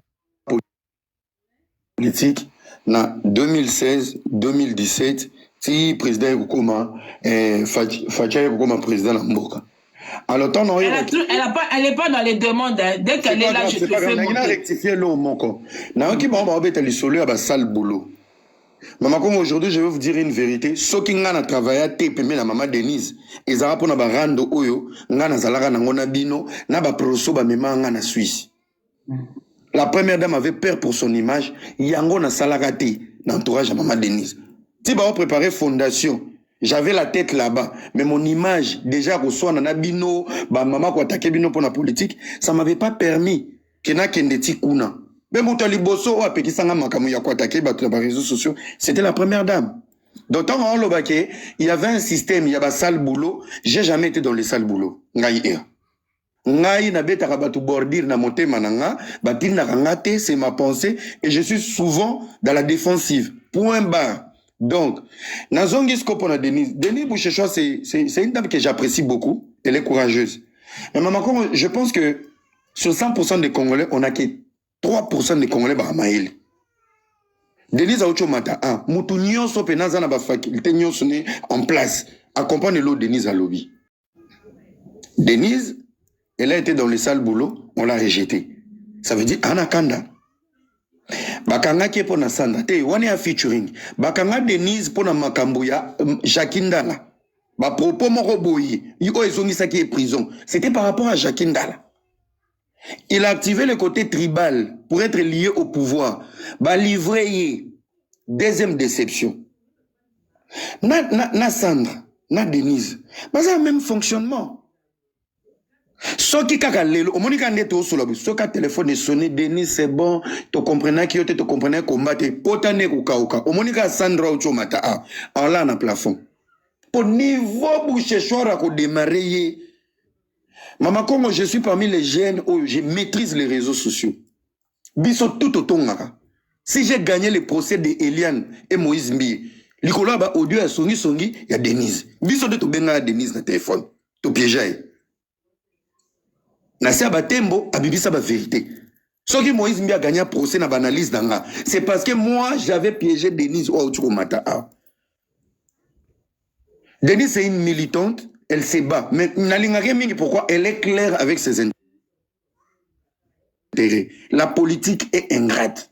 politique, na 2016-2017, si président Yukuma, Fatia Yukuma président Namboka. Alors, elle n'est pas dans les demandes. Dès qu'elle est là, je te fais monter. Elle a rectifié l'eau, mon corps. Nayoki Bamba est allé solo à sale boulot. Maman, comme aujourd'hui, je vais vous dire une vérité. Ce qui a travaillé à TPM, la maman Denise, ils ont rappelé à Rando Oyo, Ngana Zalara Nangona Bino, Naba Proso, Bamema Ngana Suisse. La première dame avait peur pour son image. Yango na Salagati, l'entourage à maman Denise. Si on préparer fondation, j'avais la tête là-bas, mais mon image, déjà, reçoit Nana Bino, maman qui attaqué Bino pour la politique, ça ne m'avait pas permis que na kendeti kuna. Même au Taliboso, les réseaux sociaux, c'était la première dame. Donc, tant il y avait un système, il y avait un sale boulot. J'ai jamais été dans les sales boulots. Ngai na beta rabatu bordir na monte mananga, batir na rangate, c'est ma pensée, et je suis souvent dans la défensive. Point barre. Donc, Nazongi Skopo na Denise. Denise Bouchechois, c'est une dame que j'apprécie beaucoup. Elle est courageuse. Mais maman, je pense que sur 100% des Congolais, on a que 3% des Congolais bahamaïli. Denise Aouchomata, Moutou Nyonso Penaza na ba faculté Nyonso en place. Accompagne l'eau Denise à lobby. Denise, elle a été dans les sales boulots, on l'a rejetée. Ça veut dire Anakanda. Bakanga qui est pour Sandra, on est à featuring. Bakanga Denise pour Makambuya, Jacquindala. Ba propos moroboyi, yo ezongisa qui est prison. C'était par rapport à Jacquindala. Il a activé le côté tribal pour être lié au pouvoir. Bah livré, deuxième déception. Na Sandra, na Denise, bah c'est le même fonctionnement. Ce qui a lelo, au moment où on sur la bouche, ce qui a téléphone est sonné, Denise c'est bon, tu comprenais qui tu comprenais combattre, potane koukaouka. Au moment où Sandra ou Chomata, en là na plafond. Pour niveau boucher choix à démarrer. Maman, comme je suis parmi les jeunes où je maîtrise les réseaux sociaux. Biso tout autant. Si j'ai gagné le procès de Eliane et Moïse Mbi, Nicolas ba audio à Songi, il y a Denise. Biso de tout benga Denise na téléphone. Tout piégé. Nasia Batembo a bibisa ba vérité. Ce que Moïse Mbi a gagné un procès na analyse d'anga, c'est parce que moi j'avais piégé Denise au Mata. Denise c'est une militante. Elle se bat. Mais pourquoi? Elle est claire avec ses intérêts. La politique est ingrate.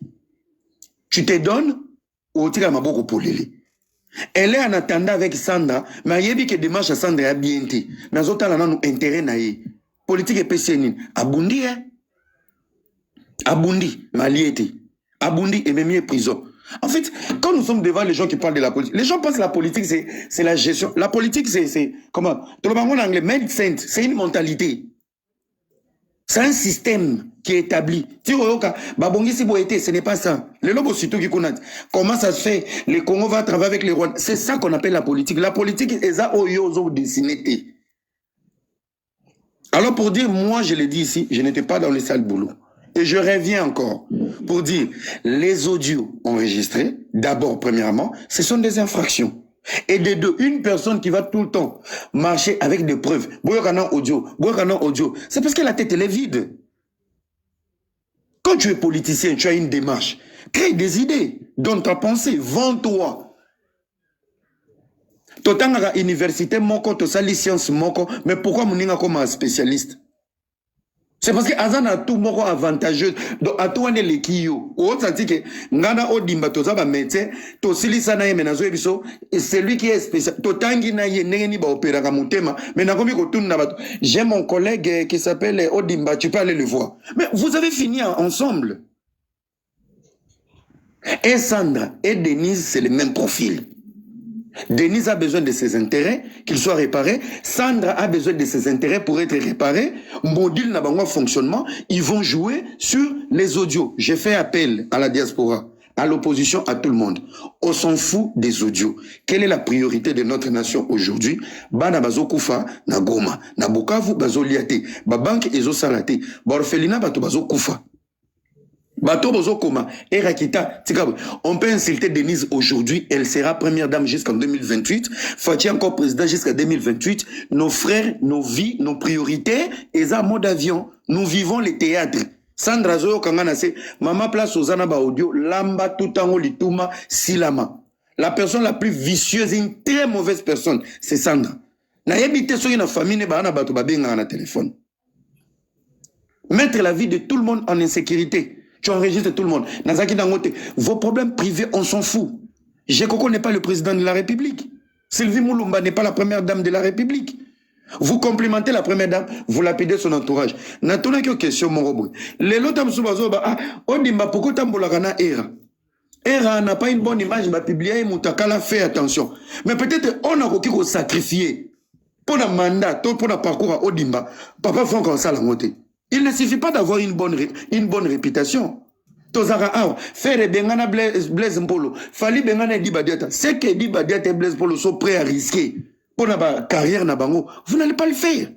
Tu te donnes ou tu as beaucoup pour l'élé. Elle est en attendant avec Sandra, mais il y a que démarche à Sandra a bien été. Mais les autres, nous intérêt naïe. Politique est PCN. Abundi, hein? Abundi, Maliété. Abundi et même prison. En fait, quand nous sommes devant les gens qui parlent de la politique, les gens pensent que la politique, c'est la gestion. La politique, c'est comment? Tout le monde en anglais, medicine, c'est une mentalité. C'est un système qui est établi. Ce n'est pas ça. Les lobos surtout qui connaissent. Comment ça se fait? Le Congo va travailler avec les Rwandais. C'est ça qu'on appelle la politique. La politique, c'est ça au dessiné. Alors pour dire, moi je l'ai dit ici, je n'étais pas dans les sales boulots. Et je reviens encore pour dire, les audios enregistrés, d'abord, premièrement, ce sont des infractions. Et de deux, une personne qui va tout le temps marcher avec des preuves, audio, c'est parce que la tête, elle est vide. Quand tu es politicien, tu as une démarche. Crée des idées, donne ta pensée, vends-toi. Totanga université, moko, to sali science, moko, mais pourquoi mon comme un spécialiste? C'est parce que Azan a tout moko avantageux. Donc, à tout, on est les kiyo. Ou autre, ça dit que, ngana odimba, toza ba médecin, to silisa na ye menazo ebiso, et c'est lui qui est spécial. To tangi na ye, nengeni ba opéra kamutema, mais na komi kotoun na bato. J'ai mon collègue qui s'appelle Odimba, tu peux aller le voir. Mais vous avez fini ensemble. Et Sandra et Denise, c'est le même profil. Denise a besoin de ses intérêts, qu'ils soient réparés. Sandra a besoin de ses intérêts pour être réparés. Module n'a pas un fonctionnement. Ils vont jouer sur les audios. J'ai fait appel à la diaspora, à l'opposition, à tout le monde. On s'en fout des audios. Quelle est la priorité de notre nation aujourd'hui? Bana bazo kufa na Goma, na Bukavu bazo liate, ba banque ezo salate, ba orphelinat bato bazo kufa. Bato bozo koma, Erakita, on peut insulter Denise aujourd'hui, elle sera première dame jusqu'en 2028, Fatih encore président jusqu'à 2028, nos frères, nos vies, nos priorités, et en mode avion, nous vivons les théâtres. Sandra Zoyo Kangana c'est Maman place aux Anaba audio, Lamba Toutango Lituma Silama. La personne la plus vicieuse, une très mauvaise personne, c'est Sandra. Na yebite so na famille ne ba na bato babenga na téléphone. Mettre la vie de tout le monde en insécurité. Tu enregistres tout le monde. Vos problèmes privés, on s'en fout. Jekoko n'est pas le président de la République. Sylvie Moulumba n'est pas la première dame de la République. Vous complimentez la première dame, vous lapidez son entourage. Natona qui question mon robot. Les lotam soubazoba ah odimba pourquoi tambolagana era. Era n'a pas une bonne image, m'a publié Moutakala fait attention. Mais peut-être on a qui ko sacrifier pour un mandat, pour un parcours à Odimba. Papa Franck en salle à monter. Il ne suffit pas d'avoir une bonne réputation. Tozara ah, faire bengana Blaise Mpolo, fali bengana Diba Diata. C'est que Diba Diata et Blaise Mpolo sont prêts à risquer pour la carrière na bango. Vous n'allez pas le faire.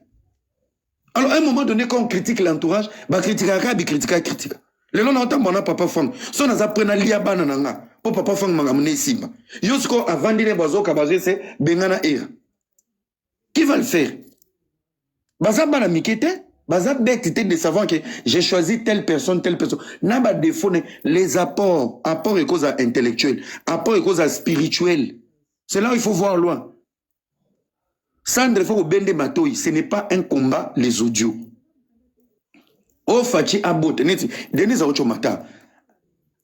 Alors à un moment donné quand on critique l'entourage, bah critique. Le long entend mon papa Franck. Son as appris na lia banana pour papa Franck mangamne simba. Yosko avant de bazo kabaje c'est bengana era. Qui va le faire? Baza bana mikete. Baza bête de savoir que j'ai choisi telle personne. N'a pas défaut, les apports et causes intellectuelles, apports et causes spirituelles. C'est là où il faut voir loin. Sandre faut bende matoyi, ce n'est pas un combat, les audios. Oh Fachi Abot, Denise Aochomata.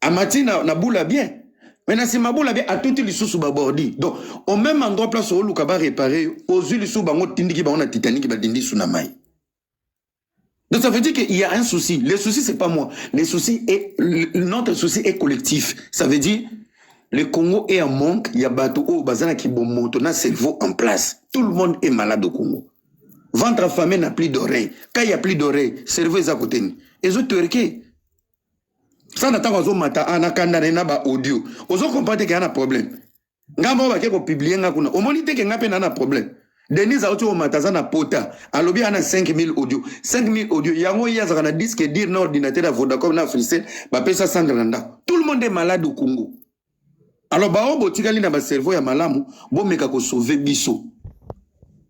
Amati na boula bien. Maintenant, si ma boula bien, à tout les sous babordi. Donc, au même endroit, place où Lukaba réparé, aux yeux, les sous bango tindiki bango na Titanic, ba dindi sunamai. Donc ça veut dire qu'il y a un souci. Le souci, c'est pas moi. Notre souci est collectif. Ça veut dire, le Congo est en manque. Il y a bateau au bazana qui bon montona cerveau en place. Tout le monde est malade au Congo. Ventre affamé n'a plus d'oreilles. Quand il n'y a plus d'oreilles, cerveau est à côté. Et vous turquez. Ça n'attend pas au matin. Anakanda n'a pas audio. Vous comprenez qu'il y a un problème. Ngamba va quelque publier ngakuna. Au moins il qu'il y a un problème. Denise a au matazana pota. Alobi ana 5000 audio. 5000 audio. Yango yazana disque dire na ordinateur à Vodacom na Frissel. Ba pesa sangranda. Tout le monde est malade au Congo. Alors ba obo tikali na ba cerveau ya malamu. Bo meka ko sauver biso.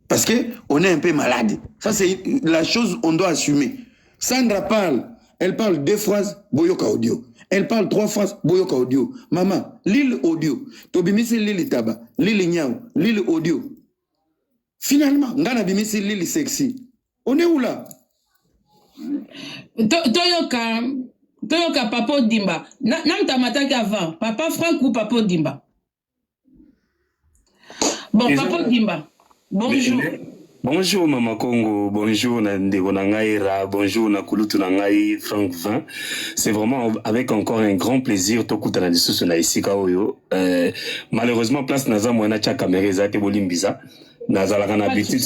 Parce que on est un peu malade. Ça c'est la chose on doit assumer. Sandra parle. Elle parle 2 phrases. Boyoka audio. Elle parle 3 phrases. Boyoka audio. Maman, l'île audio. Tobimisi l'île taba. L'île nyao. L'île audio. Finalement, ngana bimisi lili sexy. On est où là? Toyoka Papa Odimba. Namta mataki avant. Papa Franck ou Papa Odimba? Bon, Papa Odimba. Bonjour. Bonjour Mama Congo, bonjour Ndeko Nangaïra, bonjour Nakulutu Nangaï, Franck 20. C'est vraiment avec encore un grand plaisir Tokuta na disusu na isika oyo. Malheureusement place naza mwana cha caméra ezate bolimbiza. Nazalaka na habitude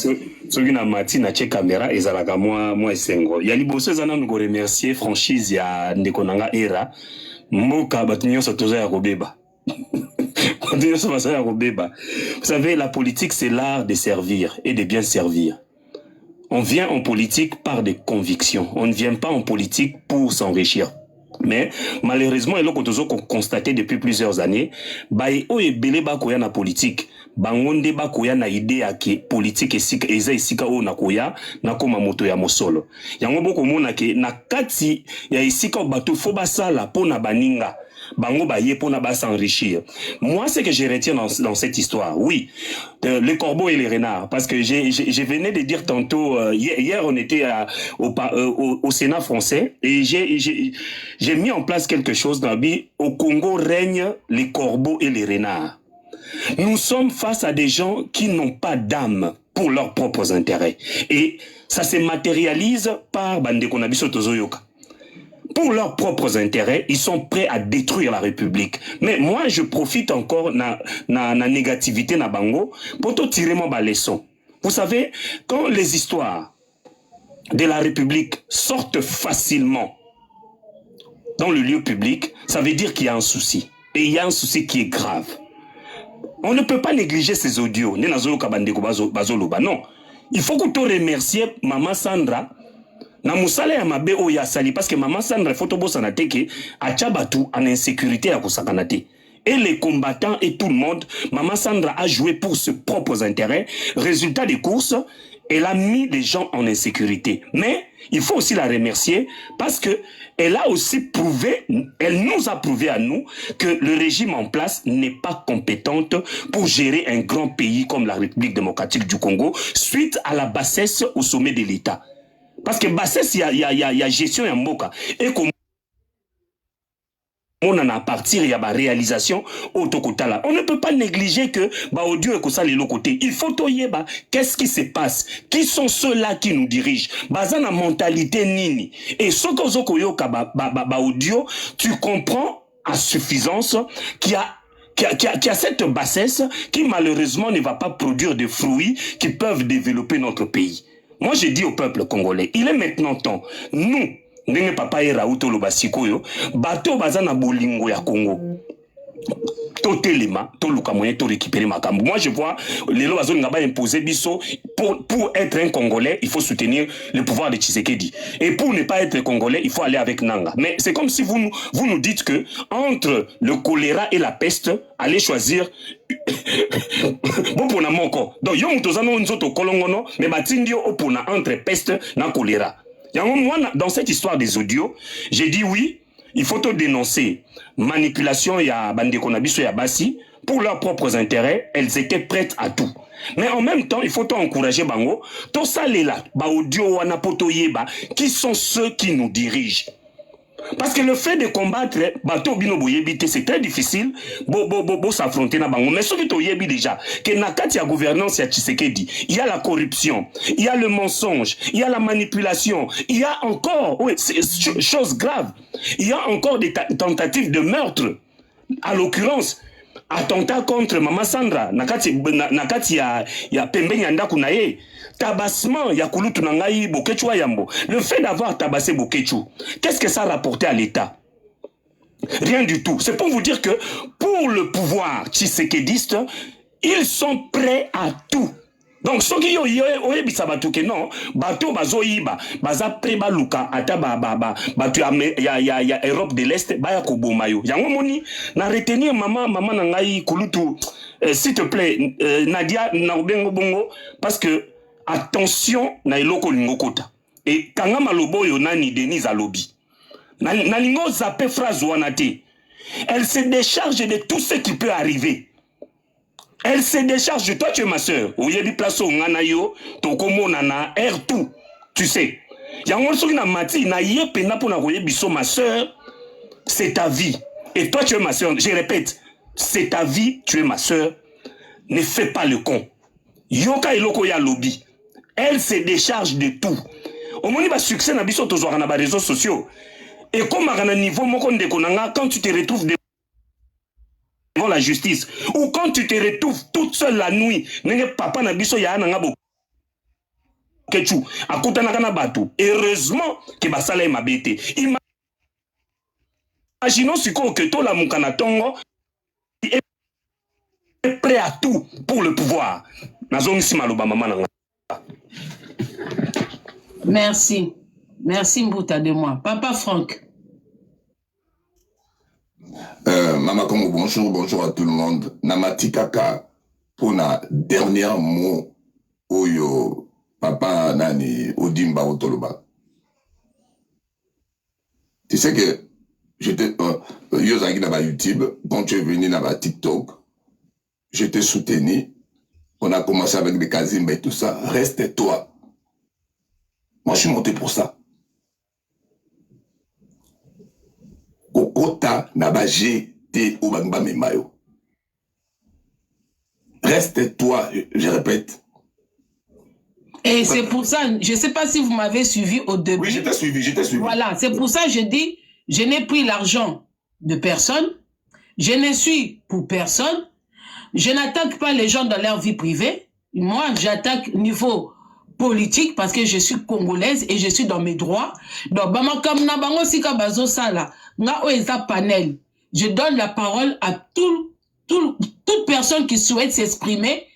soki na mati na che caméra ezalaka moi esengo. Ya liboso ezana ngo remercier franchise ya Ndeko Nangaïra. Mboka batu nyonso toza ya kobeba. Vous savez, la politique, c'est l'art de servir et de bien servir. On vient en politique par des convictions. On ne vient pas en politique pour s'enrichir. Mais malheureusement, et là, qu'on a constaté depuis plusieurs années, na politique, bangonde ba koya na idée à que politique eza isika o na koya na koma moto ya mosolo. Yango boko mona ke na kati ya isika bato fo basala pona baninga. bango ba yepona ba s'enrichir. Moi, ce que je retiens dans cette histoire, oui, les corbeaux et les renards, parce que je venais de dire tantôt, hier on était au Sénat français et j'ai mis en place quelque chose dans la vie. Au Congo règnent les corbeaux et les renards. Nous sommes face à des gens qui n'ont pas d'âme pour leurs propres intérêts. Et ça se matérialise par Bandeko Nabiso Tozoyoka. Pour leurs propres intérêts, ils sont prêts à détruire la République. Mais moi, je profite encore na négativité na bango pour te tirer ma leçon. Vous savez, quand les histoires de la République sortent facilement dans le lieu public, ça veut dire qu'il y a un souci. Et il y a un souci qui est grave. On ne peut pas négliger ces audios. Non. Il faut que tu remercies Maman Sandra. Na musala ya mabe o ya sali parce que Maman Sandra photo sanate ke achabatu en insécurité à kosakanate. Et les combattants et tout le monde, Maman Sandra a joué pour ses propres intérêts. Résultat des courses, elle a mis les gens en insécurité. Mais il faut aussi la remercier parce que elle a aussi prouvé, elle nous a prouvé à nous que le régime en place n'est pas compétente pour gérer un grand pays comme la République démocratique du Congo suite à la bassesse au sommet de l'État. Parce que bassesse, il y a gestion et mboka. Et comme on en a partir, il y a la réalisation autokotala. On ne peut pas négliger que audio et ça les côté. Il faut toyeba qu'est-ce qui se passe, qui sont ceux-là qui nous dirigent. Bazana mentalité nini. Et ce que zokoyoka audio, tu comprends à suffisance qu'il y a cette bassesse qui malheureusement ne va pas produire des fruits qui peuvent développer notre pays. Moi, je dis au peuple congolais, il est maintenant temps, nous, ndenge papa et Raouto Lobasikoyo, bateau bazana bolingo ya Congo. To telema, to luka moyen, to récupérer ma cambo. Moi, je vois, les lois n'ont pas imposé biso, pour être un Congolais, il faut soutenir le pouvoir de Tshisekedi. Et pour ne pas être Congolais, il faut aller avec Nanga. Mais c'est comme si vous nous dites que, entre le choléra et la peste, allez choisir bon pour na moko. Donc, yo mutozano nzoto kolongono, mais batindio opona entre peste na choléra. Dans cette histoire des audios, j'ai dit oui, il faut te dénoncer. Manipulation ya Bandeko Nabiso ya Bassi, pour leurs propres intérêts, elles étaient prêtes à tout. Mais en même temps, il faut encourager Bango, tout ça les là, audio wana poto yeba, qui sont ceux qui nous dirigent. Parce que le fait de combattre bateau bino boyebite, c'est très difficile s'affronter na bango. Mais ce que tu yebi déjà, que nakati ya gouvernance ya Tshisekedi, il y a la corruption, il y a le mensonge, il y a la manipulation, il y a encore, oui, c'est chose grave, il y a encore des tentatives de meurtre. À l'occurrence, attentat contre Maman Sandra, nakati ya pembe nyanda kunaye. Tabassement, Yakulutu Nangaï, Bokechu Ayambo. Le fait d'avoir tabassé Bokechu, qu'est-ce que ça a rapporté à l'État? Rien du tout. C'est pour vous dire que pour le pouvoir tshisekédiste, ils sont prêts à tout. Donc, ceux qui ont dit non, bateau bazoïba, baza pré baluka, ata batu ya Europe de l'Est, baya kobomayo. Yango moni, na retenir maman Nangaï, Kulutu, s'il te plaît, Nadia, Naubengo Bongo, parce que attention na eloko lingokota et kanga malobo yo nani Denise alobi na lingo zappe phrase wana te. Elle se décharge de tout ce qui peut arriver. Elle se décharge de toi, tu es ma sœur. Oyebi place o ngana yo tokomona na air tout, tu sais. Yango soki na mati na yepe na pona koyebi so ma sœur, c'est ta vie. Et toi tu es ma sœur, je répète, c'est ta vie, tu es ma sœur. Ne fais pas le con. Yoka eloko ya lobby. Elle se décharge de tout. Au moment où succès na biso tozwaka na ba réseaux sociaux. Et comme à un niveau moko ndeko nanga, quand tu te retrouves devant la justice ou quand tu te retrouves toute seule la nuit, nenge papa na biso ya nanga bo kechu akutana kana bato. Heureusement que basala e mabete. Imaginons siko que to la mukana tongo est prêt à tout pour le pouvoir. Nazongi maloba mama nanga. Merci. Merci Mbouta de moi. Papa Franck. Mama Congo, bonjour à tout le monde. Namati Kaka, pour na dernier mot, Oyo, Papa Nani, Odimba Otoloba. Tu sais que j'étais Yozaki dans YouTube, quand tu es venu dans TikTok, je t'ai soutenu. On a commencé avec des Kazimba et tout ça. Reste toi. Moi, je suis monté pour ça. Kokota naba GT ou bangba memayo. Reste toi, je répète. Et c'est pour ça, je ne sais pas si vous m'avez suivi au début. Oui, j'étais suivi. Voilà, c'est pour ça que je dis, je n'ai pris l'argent de personne, je ne suis pour personne, je n'attaque pas les gens dans leur vie privée. Moi, j'attaque au niveau politique parce que je suis congolaise et je suis dans mes droits. Donc, panel. Je donne la parole à toute personne qui souhaite s'exprimer.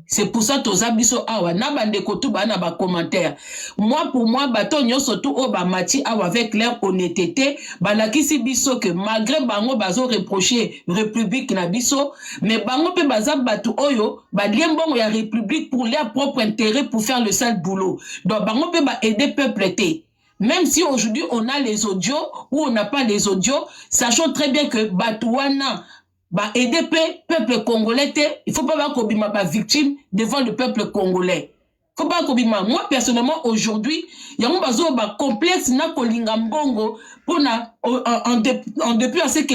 C'est pour ça que abiso awa nabande kotuba na ba commentaire. Moi pour moi bato nyoso tout o ba mati awa avec leur honnêteté balakisi biso que malgré bango bazo reprocher république na biso mais bango pe baza bato oyo ba liembongo ya république pour leur propre intérêt pour faire le sale boulot. Donc bango pe ba aider peuple té. Même si aujourd'hui on a les audios ou on n'a pas les audios, sachons très bien que Batouana aider peuple congolais, il faut pas kobima ba victime devant le peuple congolais. Faut pas kobima. Moi personnellement aujourd'hui, il y a un bazo ba complexe na kolinga mbongo pour na en depuis à ce que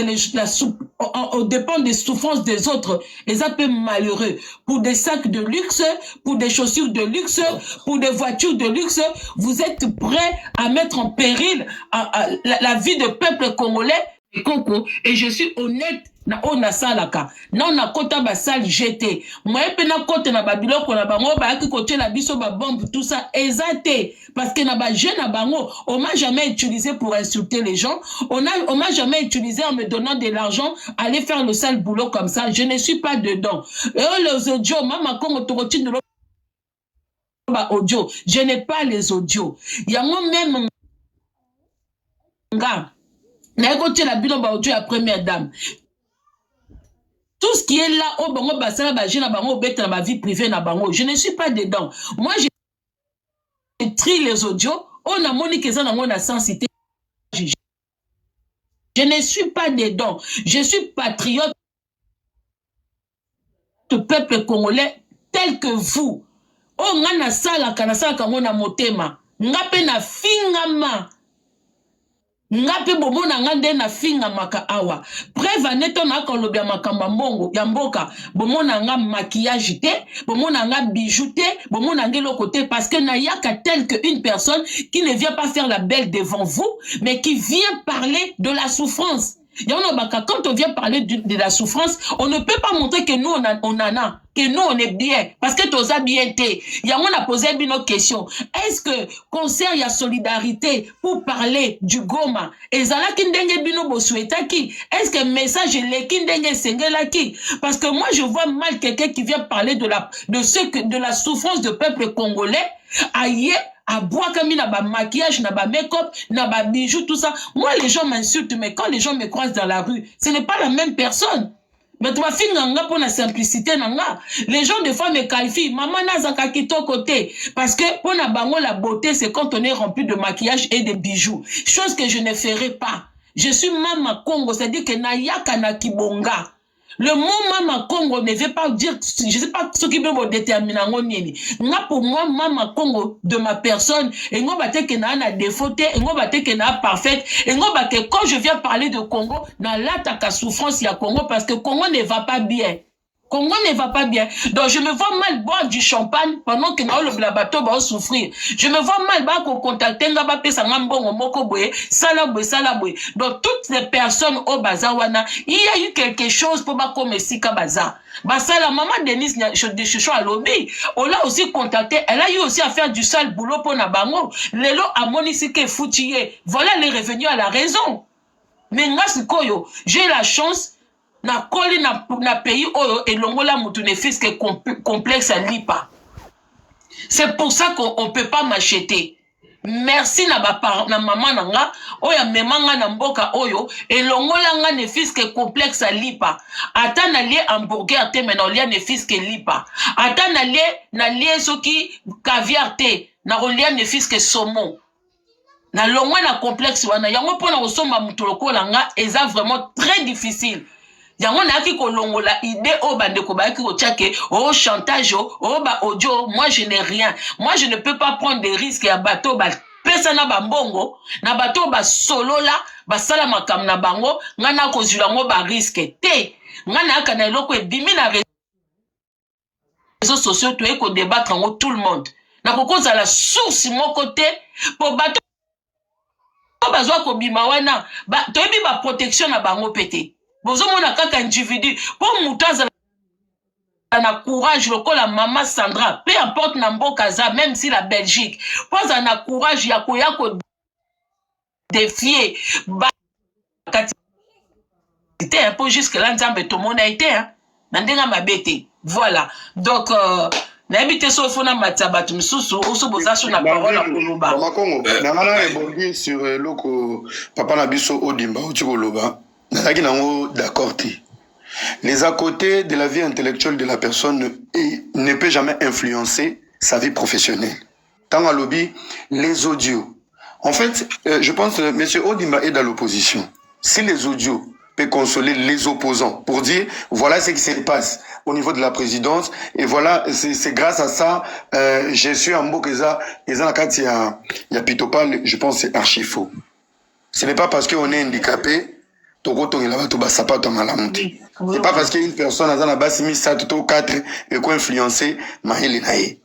on dépend des souffrances des autres, les appels malheureux pour des sacs de luxe, pour des chaussures de luxe, pour des voitures de luxe, vous êtes prêts à mettre en péril la vie de peuple congolais et je suis honnête. Na ona salaka na ona kota ba sal jeté moi pe na kota na babiloko na bango ba ki kote na biso ba bombe tout ça exacté parce que na ba jeune na bango on m'a jamais utilisé pour insulter les gens on m'a jamais utilisé en me donnant de l'argent aller faire le sale boulot comme ça je ne suis pas dedans et les audios mama kongo torotine de ba audio je n'ai pas les audios il y a moi même nga na écouté la bilan ba audio la première dame. Tout ce qui est là, au bango basala baje na bango bête na ba vie privée na bango, je ne suis pas dedans. Moi je trie les audios, on a monique ça na na sensité. Je ne suis pas dedans. Je suis patriote du peuple congolais tel que vous. Oh ngana sala kana sala kangona motema. Ngape na fingama. Ngape bobo na ngande na finga maka awa. Preuve neto na kolobya makamba mbongo ya mboka. Bomo na nga maquillage te, bomo na nga bijou te, bomo na ngelo côté parce que na yaka tel que une personne qui ne vient pas faire la belle devant vous, mais qui vient parler de la souffrance. Quand on vient parler de la souffrance, on ne peut pas montrer que nous on en a, que nous on est bien, parce que tous a bien été. On a posé une question. Est-ce que concert y a solidarité pour parler du Goma? Est-ce que message est kindenge sengelaki? Parce que moi je vois mal quelqu'un qui vient parler de la souffrance du peuple congolais. Aïe. À boire comme il a ba maquillage, n'a ba make-up, n'a ba bijoux, tout ça. Moi, les gens m'insultent, mais quand les gens me croisent dans la rue, ce n'est pas la même personne. Mais tu vas finir pour la simplicité, nanga. Les gens, des fois, me qualifient. Maman n'a zaka kito côté. Parce que, pour la bango, la beauté, c'est quand on est rempli de maquillage et de bijoux. Chose que je ne ferai pas. Je suis Mama Congo, c'est-à-dire que na yaka na kibonga. Le mot Mama Congo ne veut pas dire, je ne sais pas ce qui peut me déterminer. Pour moi, Mama Congo de ma personne, et ngo bate que na na défaut, et ngo bate que na parfaite, et ngo bate quand je viens parler de Congo, na la souffrance ya Congo parce que Congo ne va pas bien. Congo ne va pas bien. Donc je me vois mal boire du champagne pendant que le bateau va souffrir. Je me vois mal ba ko contacter nga ba pesa ngambongo moko boye, salabwe. Donc toutes les personnes au bazawana, il y a eu quelque chose pour ba comme sika baza. Basa la maman Denise de Chucho à lobby, on l'a aussi contacté, elle a eu aussi à faire du sale boulot pour na bango. Lelo a monisike foutiye. Voilà les revenus à la raison. Mais nga sikoyo, j'ai la chance na koli na pays oyo elongola mutu ne fiske complexe à lipa. C'est pour ça qu'on peut pas m'acheter. Merci na maman nanga oya memanga na mboka oyo elongola nga ne fiske complexe à lipa. Ata na lie hamburger te mais na lia ne fiske lipa. Ata na lie soki caviar te na lia ne fiske saumon. na longwa na complexe wana yango pona osomba mutu lokola nga eza vraiment très difficile yango naki kolongola idée o bandeko bayaki kotiake o chantage o ba audio moi je n'ai rien moi je ne peux pas prendre des risques ya bato ba pesa na bambongo na bato ba solola basala makambo na bango nga na kozula ngo ba risque te nga na aka na eloko ebimi na réseaux sociaux to eko débattre ngo tout le monde na kokoza la source moko te po bato bazwa ko bima wana toyebi ba protection na bango pete bozomona kaka individu po mutu azala na courage lokola mama Sandra peu importe na mboka za même si la Belgique poza na courage ya koya ko défier ba c'était un peu jusque là nzambe to mona été hein na ndenga mabete voilà donc n'habitez sur fona matabatu msusu oso bozaso na parole koloba Makongo nangana rebondir sur loko papa na biso Odimba oti koloba nazaki nango d'accord te les à côté de la vie intellectuelle de la personne ne peut jamais influencer sa vie professionnelle tant à lobby les audios en fait je pense que monsieur Odimba est dans l'opposition si les audios peut consoler les opposants pour dire voilà ce qui se passe au niveau de la présidence et voilà c'est grâce à ça je suis en Bokeza et dans la carte il y a Pitopal je pense c'est archi faux ce n'est pas parce qu'on est handicapé c'est pas parce qu'une personne a dans la base 4 et quoi influencer il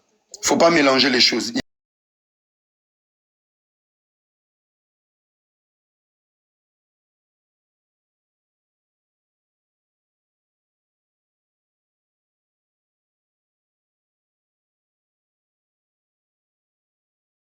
faut pas mélanger les choses.